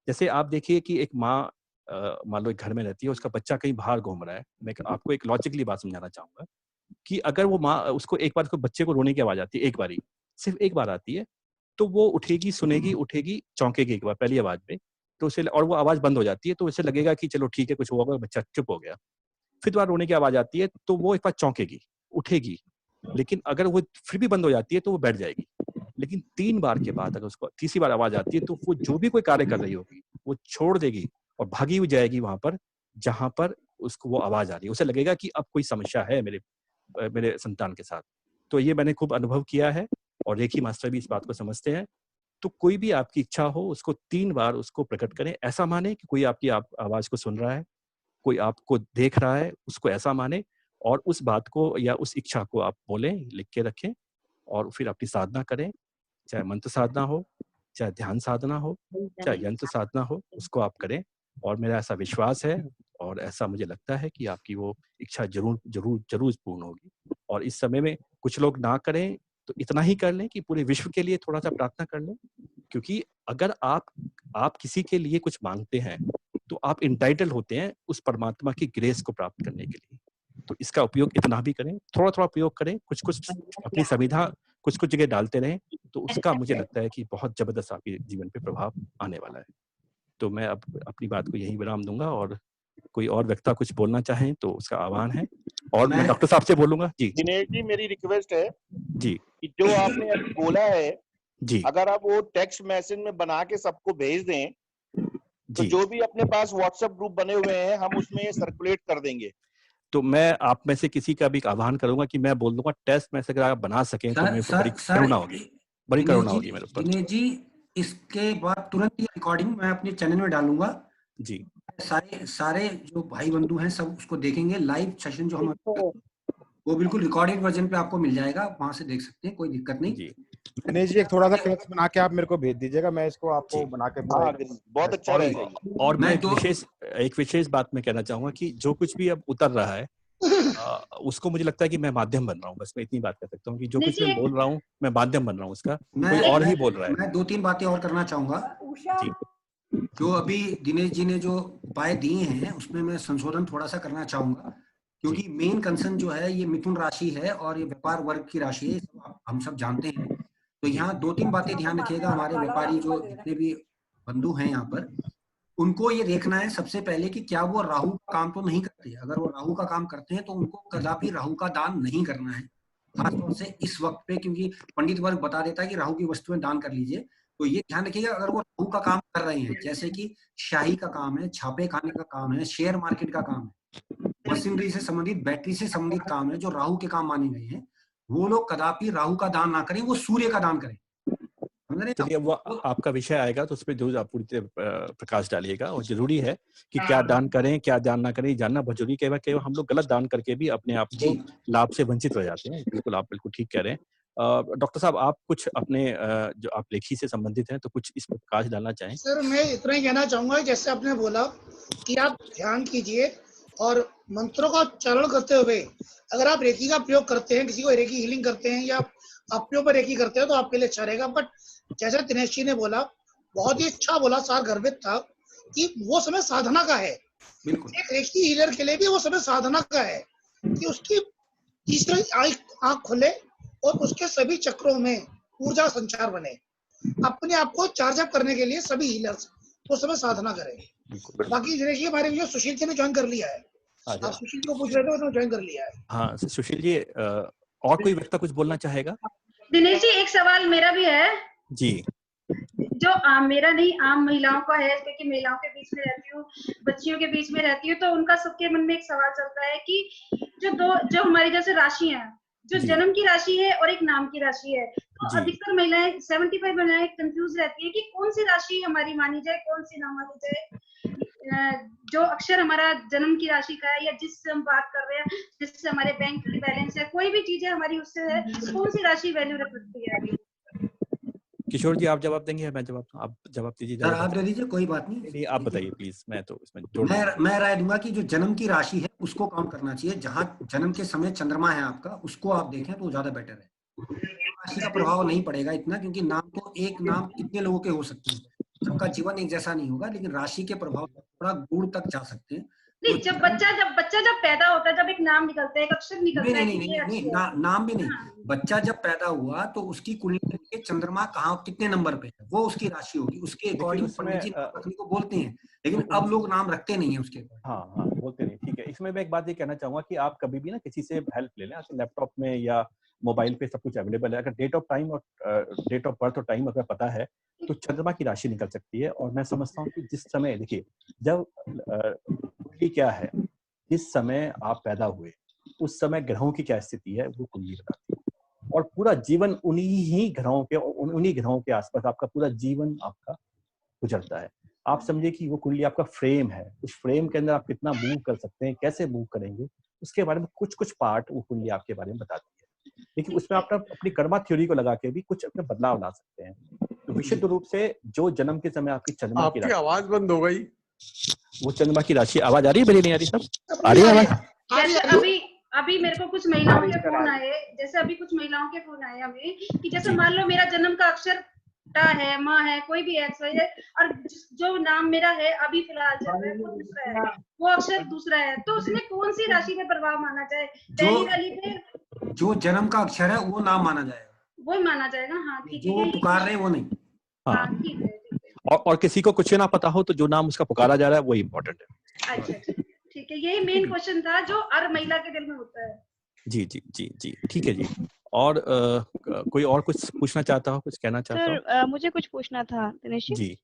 जैसे आप देखिए कि एक माँ मान लो एक घर में रहती है, उसका बच्चा कहीं बाहर घूम रहा है। मैं आपको एक लॉजिकली बात समझाना चाहूँगा कि अगर वो माँ उसको एक बार उसको बच्चे को रोने की आवाज़ आती है, एक बारी, सिर्फ़ एक बार आती है, तो वो उठेगी, सुनेगी, उठेगी, चौंकेगी एक बार पहली आवाज़ में, तो उसे और वो आवाज़ बंद हो जाती है, तो उसे लगेगा कि चलो ठीक है, कुछ हुआ होगा, बच्चा चुप हो गया। फिर दोबारा रोने की आवाज़ आती है, तो वो एक बार चौंकेगी, उठेगी, लेकिन अगर वो फिर भी बंद हो जाती है, तो वो बैठ जाएगी। लेकिन 3 बार के बाद अगर उसको तीसरी बार आवाज़ आती है, तो वो जो भी कोई कार्य कर रही होगी, वो छोड़ देगी और भागी हुई जाएगी वहाँ पर, जहाँ पर उसको वो आवाज़ आ रही है। उसे लगेगा कि अब कोई समस्या है मेरे संतान के साथ। तो ये मैंने खूब अनुभव किया है और रेखी मास्टर भी इस बात को समझते हैं। तो कोई भी आपकी इच्छा हो, उसको 3 बार उसको प्रकट करें। ऐसा माने कि कोई आपकी आवाज़ को सुन रहा है, कोई आपको देख रहा है, उसको ऐसा माने और उस बात को या उस इच्छा को आप बोलें, लिख के रखें और फिर अपनी साधना करें। चाहे मंत्र साधना हो, चाहे ध्यान साधना हो, चाहे यंत्र साधना हो, उसको आप करें और मेरा ऐसा विश्वास है और ऐसा मुझे लगता है कि आपकी वो इच्छा ज़रूर पूर्ण होगी। और इस समय में कुछ लोग ना करें, तो इतना ही कर लें कि पूरे विश्व के लिए थोड़ा-सा प्रार्थना कर लें, क्योंकि अगर आप किसी के लिए कुछ माँगते हैं, तो आप एंटाइटल्ड होते हैं उस परमात्मा की ग्रेस को प्राप्त करने के लिए। तो इसका उपयोग इतना भी करें, थोड़ा-थोड़ा उपयोग करें, कुछ-कुछ अपनी संविधा कुछ-कुछ जगह डालते रहें, तो उसका मुझे लगता है कि बहुत ज़बरदस्त आपके जीवन पे प्रभाव आने वाला है। तो मैं अब अपनी बात को यहीं विराम दूँगा और कोई और वक्ता कुछ बोलना चाहें तो उसका आह्वान है और मैं डॉक्टर साहब से बोलूँगा। जी। दिनेश जी, मेरी रिक्वेस्ट है जी। कि जो आपने अभी बोला है, जी। अगर आप वो टेक्स्ट मैसेज में बना के सबको भेज दें, तो जो भी अपने पास व्हाट्सएप ग्रुप बने हुए हैं, हम उसमें सर्कुलेट कर देंगे। तो मैं आप में से किसी का भी आह्वान करूंगा कि मैं बोल दूंगा टेस्ट मैसेज अगर आप बना सकें तो मेरे को बड़ी करुणा होगी, बड़ी करुणा होगी मेरे ऊपर। दिनेश जी, इसके बाद तुरंत ये रिकॉर्डिंग मैं अपने चैनल में डालूंगा जी। सारे जो भाई बंधु हैं सब उसको देखेंगे। लाइव सेशन जो हम वो बिल्कुल रिकॉर्डेड वर्जन पे आपको मिल जाएगा, वहां से देख सकते हैं, कोई दिक्कत नहीं। जी। दिनेश जी, एक थोड़ा सा टेक्स्ट बना के आप मेरे को भेज दीजिएगा, मैं इसको आपको बना के बहुत अच्छा रहेगा। और मैं एक विशेष बात मैं कहना चाहूंगा कि जो कुछ भी अब उतर रहा है उसको मुझे लगता है कि मैं माध्यम बन रहा हूँ। बस मैं इतनी बात कर सकता हूँ कि जो कुछ मैं बोल रहा हूँ मैं माध्यम बन रहा हूँ उसका, कोई और ही बोल रहा है। मैं 2-3 बातें और करना चाहूंगा। जी। जो अभी दिनेश जी ने जो उपाय दिए हैं उसमें मैं संशोधन थोड़ा सा करना चाहूंगा, क्योंकि मेन कंसर्न जो है ये मिथुन राशि है और ये व्यापार वर्ग की राशि है, हम सब जानते हैं। तो यहाँ 2-3 बातें ध्यान रखिएगा। हमारे व्यापारी जो जितने भी बंधु हैं यहाँ पर, उनको ये देखना है सबसे पहले कि क्या वो राहु का काम तो नहीं करते। अगर वो राहु का काम करते हैं तो उनको कदापि राहु का दान नहीं करना है, खासतौर से इस वक्त पे, क्योंकि पंडित वर्ग बता देता है कि राहु की वस्तुएं दान कर लीजिए। तो ये ध्यान रखिएगा, अगर वो राहु का काम कर रहे हैं, जैसे कि शाही का काम है, छापे खाने का काम है, शेयर मार्केट का काम है, मशीनरी से संबंधित, बैटरी से संबंधित काम है जो राहु के काम माने गए हैं, वो लोग कदापि राहु का दान ना करें, वो सूर्य का दान करें। चलिए, वो आपका विषय आएगा तो उस पर जरूर आप पूरी तरह प्रकाश डालिएगा। और जरूरी है कि क्या दान करें क्या दान ना करें, जानना बहुत जरूरी। केवल हम लोग गलत दान करके भी अपने आप को लाभ से वंचित रह जाते हैं। बिल्कुल, आप बिल्कुल ठीक कह रहे हैं। डॉक्टर साहब, आप कुछ अपने जो आप लेखी से संबंधित हैं तो कुछ इस पर प्रकाश डालना चाहें? सर, मैं इतना ही कहना चाहूंगा, जैसे आपने बोला कि आप ध्यान कीजिए और मंत्रों का उच्चारण करते हुए अगर आप रेकी का प्रयोग करते हैं, किसी को रेकी हीलिंग करते हैं या अपने ऊपर रेकी करते हैं तो आपके लिए अच्छा रहेगा। बट जैसे दिनेश जी ने बोला, बहुत ही अच्छा बोला, सार गर्भित था कि वो समय साधना का है। एक रेकी हीलर के लिए भी वो समय साधना का है कि उसकी तीसरी आंख खुले और उसके सभी चक्रों में ऊर्जा संचार बने। अपने आप को चार्ज अप करने के लिए सभी हीलर्स उस समय साधना करें। बाकी दिनेश जी, हमारे भैया सुशील जी ने ज्वाइन कर लिया है। आप सुशील जी को पूछ रहे थे, उन्होंने ज्वाइन कर लिया है। हाँ सुशील जी, और कोई व्यक्ति कुछ बोलना चाहेगा? दिनेश जी, एक सवाल मेरा भी है जी। जो मेरा नहीं, आम महिलाओं का है, क्योंकि महिलाओं के बीच में रहती हूँ, बच्चियों के बीच में रहती हूँ, तो उनका सबके मन में एक सवाल चलता है कि जो हमारी जैसे राशि है, जो जन्म की राशि है और एक नाम की राशि है, तो अधिकतर महिलाएं 75 महिलाएं कंफ्यूज रहती है कि कौन सी राशि हमारी मानी जाए, कौन सी ना मानी जाए। जो अक्षर हमारा जन्म की राशि का है या जिससे हम बात कर रहे हैं, जिससे हमारे बैंक की बैलेंस है, कोई भी चीज है हमारी, उससे है कौन सी राशि वैल्यू रखती है? किशोर जी आप जवाब देंगे या मैं जवाब दूं? आप जवाब दीजिए। सर आप दे दीजिए, कोई बात नहीं। नहीं आप बताइए प्लीज, मैं तो इसमें मैं राय दूंगा कि जो जन्म की राशि है उसको काउंट करना चाहिए। जहां जन्म के समय चंद्रमा है आपका, उसको आप देखें तो ज्यादा बेटर है। राशि का प्रभाव नहीं पड़ेगा इतना, क्योंकि नाम तो एक नाम कितने लोगों के हो सकते हैं, सबका जीवन एक जैसा नहीं होगा, लेकिन राशि के प्रभाव थोड़ा दूर तक जा सकते हैं। नहीं, जब बच्चा पैदा होता है, जब एक नाम निकलता है, एक अक्षर निकलता है, नहीं, नाम भी नहीं। बच्चा जब पैदा हुआ तो उसकी कुंडली में चंद्रमा कहाँ कितने नंबर पे है, वो उसकी राशि होगी, उसके अकॉर्डिंग पंडित जी नाम रखने को बोलते हैं, लेकिन अब लोग नाम रखते नहीं है उसके। हाँ बोलते नहीं, ठीक है। इसमें मैं एक बात ये कहना चाहूंगा कि आप कभी भी ना किसी से हेल्प ले लें। आजकल लैपटॉप में या मोबाइल पे सब कुछ अवेलेबल है। अगर डेट ऑफ टाइम और डेट ऑफ बर्थ और टाइम अगर पता है तो चंद्रमा की राशि निकल सकती है। और मैं समझता हूँ कि जिस समय, देखिए जब कुंडली क्या है, जिस समय आप पैदा हुए उस समय ग्रहों की क्या स्थिति है वो कुंडली बताती है। और पूरा जीवन उन्हीं ग्रहों के आसपास आपका पूरा जीवन आपका गुजरता है। आप समझिए कि वो कुंडली आपका फ्रेम है। उस फ्रेम के अंदर आप कितना मूव कर सकते हैं, कैसे मूव करेंगे, उसके बारे में कुछ पार्ट वो कुंडली आपके बारे में बताती है। लेकिन उसमें आप अपनी कर्मा थ्योरी को लगा के भी कुछ अपने बदलाव ला सकते हैं। तो विशुद्ध रूप से जो जन्म के समय आपकी चंद्रमा की राशि, आवाज बंद हो गई, वो चंद्रमा की राशि। आवाज आ रही है मेरी? नहीं आ रही? सब आ रही है आवाज? जैसे अभी मेरे को कुछ महिलाओं के फोन आए, जैसे अभी कुछ महिलाओं के फोन आए हमें कि जैसे मान लो मेरा जन्म का अक्षर टा है, माँ है, कोई भी एक्स है, और जो नाम मेरा है अभी फिलहाल चल रहा है वो दूसरा है, वो अक्षर दूसरा है, तो उसमें कौन सी राशि पे प्रभाव माना जाए? पहली वाली पे जो जन्म का अक्षर है वो नाम माना जाएगा, वो माना जाएगा। हाँ ठीक है, जो पुकार रहे हैं वो नहीं। हाँ ठीक है। और किसी को कुछ ना पता हो तो जो नाम उसका पुकारा जा रहा है वही इम्पोर्टेंट है। अच्छा ठीक है, यही मेन क्वेश्चन था जो हर महिला के दिल में होता है। जी ठीक है जी। और कोई और कुछ पूछना चाहता हो, कुछ कहना चाहता हो? सर मुझे कुछ पूछना था दिनेश जी।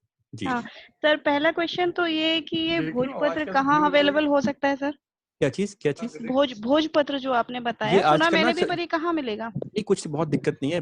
हाँ सर, पहला क्वेश्चन तो ये कि ये भोजपत्र कहाँ अवेलेबल हो सकता है सर? क्या चीज? भोजपत्र जो आपने बताया, सुना मैंने भी, पर ये कहाँ मिलेगा? नहीं, कुछ बहुत दिक्कत नहीं है।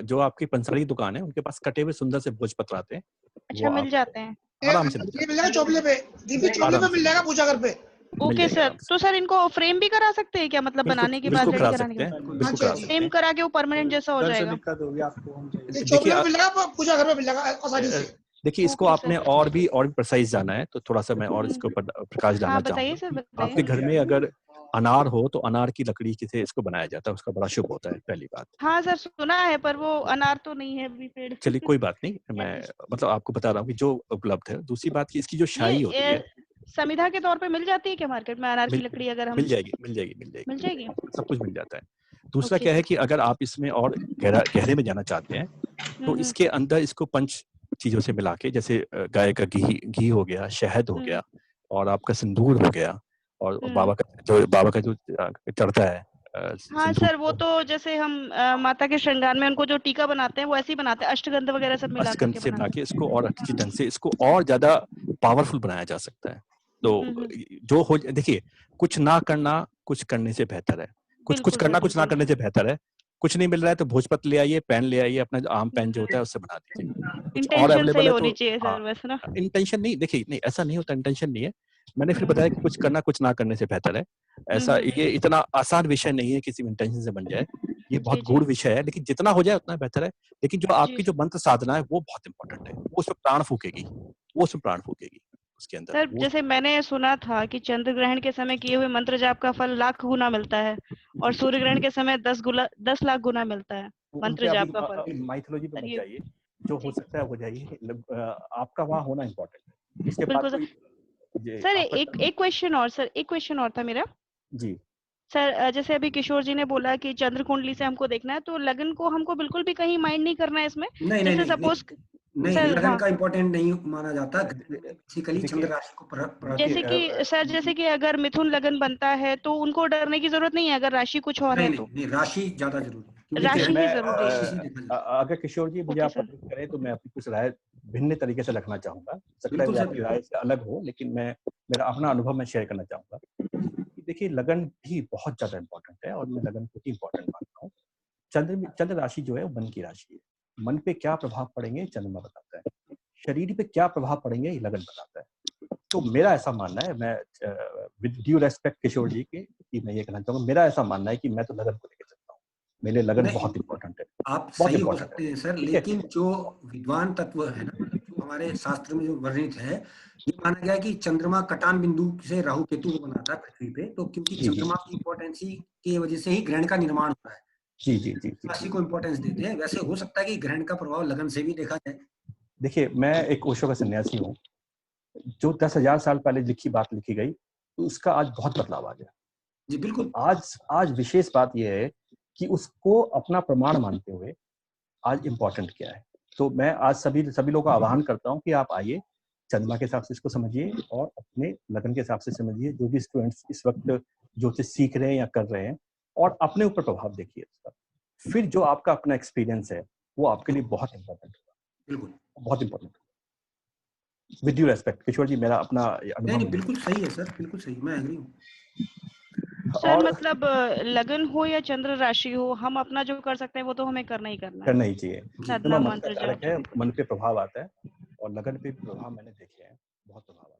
जो आपकी पंसारी की दुकान है उनके पास कटे हुए सुंदर से भोजपत्र आते हैं। अच्छा, मिल जाते हैं आराम से? मिल जाएगा चौपले पे, दीदी चौपले पे मिल जाएगा पूजा घर पे। ओके सर, तो सर इनको फ्रेम भी करा सकते हैं क्या? मतलब बनाने के बाद रेडी कराने के बाद फ्रेम करा के वो परमानेंट जैसा हो जाएगा? चौपले पे मिल जाएगा, पूजा घर पे मिल जाएगा आसानी से। देखिए इसको आपने और भी प्रिसाइज जाना है तो थोड़ा सा मैं और इसके ऊपर प्रकाश डालना चाहूंगा। आपके घर में अगर अनार हो तो अनार की लकड़ी से इसको बनाया जाता है, उसका बड़ा शुभ होता है, पहली बात। हाँ सर सुना है, पर वो अनार तो नहीं है अभी पेड़। चलिए कोई बात नहीं, मैं मतलब आपको बता रहा हूँ कि जो उपलब्ध है। दूसरी बात की इसकी जो शाही होती है समिधा के तौर पे मिल जाती है क्या मार्केट में अनार की लकड़ी? अगर हम मिल जाएगी, सब कुछ मिल जाता है। दूसरा क्या है कि अगर आप इसमें और गहरे में जाना चाहते हैं तो इसके अंदर इसको 5 चीजों से मिला के, जैसे गाय का घी हो गया, शहद हो गया, और आपका सिंदूर हो गया, और बाबा का जो चढ़ता है। हाँ सर, वो तो जैसे हम माता के श्रृंगार में उनको जो टीका बनाते हैं वो ऐसे ही बनाते हैं, अष्टगंध वगैरह सब मिला के इसको और अच्छी ढंग से इसको और ज्यादा पावरफुल बनाया जा सकता है। तो जो हो, देखिए कुछ ना करना कुछ करने से बेहतर है, कुछ करना कुछ ना करने से बेहतर है। कुछ नहीं मिल रहा है तो भोजपत्र ले आइए, पेन ले आइए, अपना आम पेन जो होता है उससे बना दीजिए। और अवेलेबल है तो इंटेंशन नहीं, देखिए नहीं ऐसा नहीं होता, इंटेंशन नहीं है। मैंने फिर बताया कि कुछ करना कुछ ना करने से बेहतर है। ऐसा ये इतना आसान विषय नहीं है किसी इंटेंशन से बन जाए, ये बहुत गूढ़ विषय है, लेकिन जितना हो जाए उतना बेहतर है। लेकिन जो आपकी जो मंत्र साधना है वो बहुत इंपॉर्टेंट है, वो उसमें प्राण फूकेगी उसके अंदर। सर जैसे मैंने सुना था कि चंद्र ग्रहण के समय किए हुए मंत्र जाप का फल 1,00,000 गुना मिलता है, और सूर्य ग्रहण के समय 10 लाख गुना मिलता है मंत्र जाप का फल। माइथोलॉजी पे मत जाइए, जो हो सकता है हो जाइए, आपका वहाँ होना इम्पोर्टेंट है। इसके बाद सर एक क्वेश्चन और था मेरा जी। सर जैसे अभी किशोर जी ने बोला कि चंद्र कुंडली से हमको देखना है, तो लगन को हमको बिल्कुल भी कहीं माइंड नहीं करना है इसमें? जैसे सपोज नहीं, लगन का इम्पोर्टेंट नहीं माना जाता, बेसिकली चंद्र राशि को जैसे कि सर जैसे कि अगर मिथुन लगन बनता है तो उनको डरने की जरूरत नहीं है अगर राशि कुछ और है तो? नहीं, राशि ज्यादा जरूरी है, राशि ही जरूरी है। अगर किशोर जी मुझे आप करें तो मैं अपनी कुछ राय भिन्न तरीके से रखना चाहूंगा। सकता है आपकी राय से अलग हो, लेकिन मैं मेरा अपना अनुभव मैं शेयर करना चाहूंगा। देखिए लगन भी बहुत ज्यादा इम्पोर्टेंट है और मैं लगन को ही इम्पोर्टेंट मानता हूँ। चंद्र राशि जो है वो मन की राशि है। मन पे क्या प्रभाव पड़ेंगे चंद्रमा बताता है, शरीर पे क्या प्रभाव पड़ेंगे ये लगन बताता है। तो मेरा ऐसा मानना है, मैं विद ड्यू रेस्पेक्ट किशोर जी के, कि मैं ये कहना चाहूंगा, मेरा ऐसा मानना है कि मैं तो लगन को लेकर चलता हूँ। मेरे लिए लगन बहुत इंपॉर्टेंट है। आप सही हो सकते हैं सर, लेकिन जो विद्वान तत्व है ना, जो हमारे शास्त्र में जो वर्णित है, ये माना गया है कि चंद्रमा कटान बिंदु से राहु केतु को बनाता है पृथ्वी पे, तो क्योंकि चंद्रमा की इंपॉर्टेंसी की वजह से ही ग्रहण का निर्माण होता है। जी जी जी, राशि को इंपॉर्टेंस देते हैं। वैसे हो सकता है कि ग्रहण का प्रभाव लगन से भी देखा जाए। देखिए, मैं एक ओशो का सन्यासी हूँ। जो 10,000 साल पहले बात लिखी गई, तो उसका आज बहुत बदलाव आ गया। जी बिल्कुल। तो आज विशेष बात यह है कि उसको अपना प्रमाण मानते हुए आज इम्पोर्टेंट क्या है। तो मैं आज सभी लोगों का आह्वान करता हूँ कि आप आइए, चंद्रमा के हिसाब से इसको समझिए और अपने लगन के हिसाब से समझिए। जो भी स्टूडेंट्स इस वक्त ज्योतिष सीख रहे हैं या कर रहे हैं, और अपने ऊपर प्रभाव देखिए इसका। फिर जो आपका अपना एक्सपीरियंस है वो आपके लिए बहुत इंपॉर्टेंट होगा। बिल्कुल, बहुत इंपॉर्टेंट। विद ड्यू रेस्पेक्ट किशोर जी, मेरा अपना अनुभव। नहीं, बिल्कुल सही है सर, बिल्कुल सही, मैं एग्री हूँ। सर मतलब लगन हो या चंद्र राशि हो, हम अपना जो कर सकते हैं वो तो हमें करना ही चाहिए। साधना मन मंत्र का कारक है, मन पे प्रभाव आता है, और लगन पे प्रभाव मैंने देखे हैं, बहुत प्रभाव।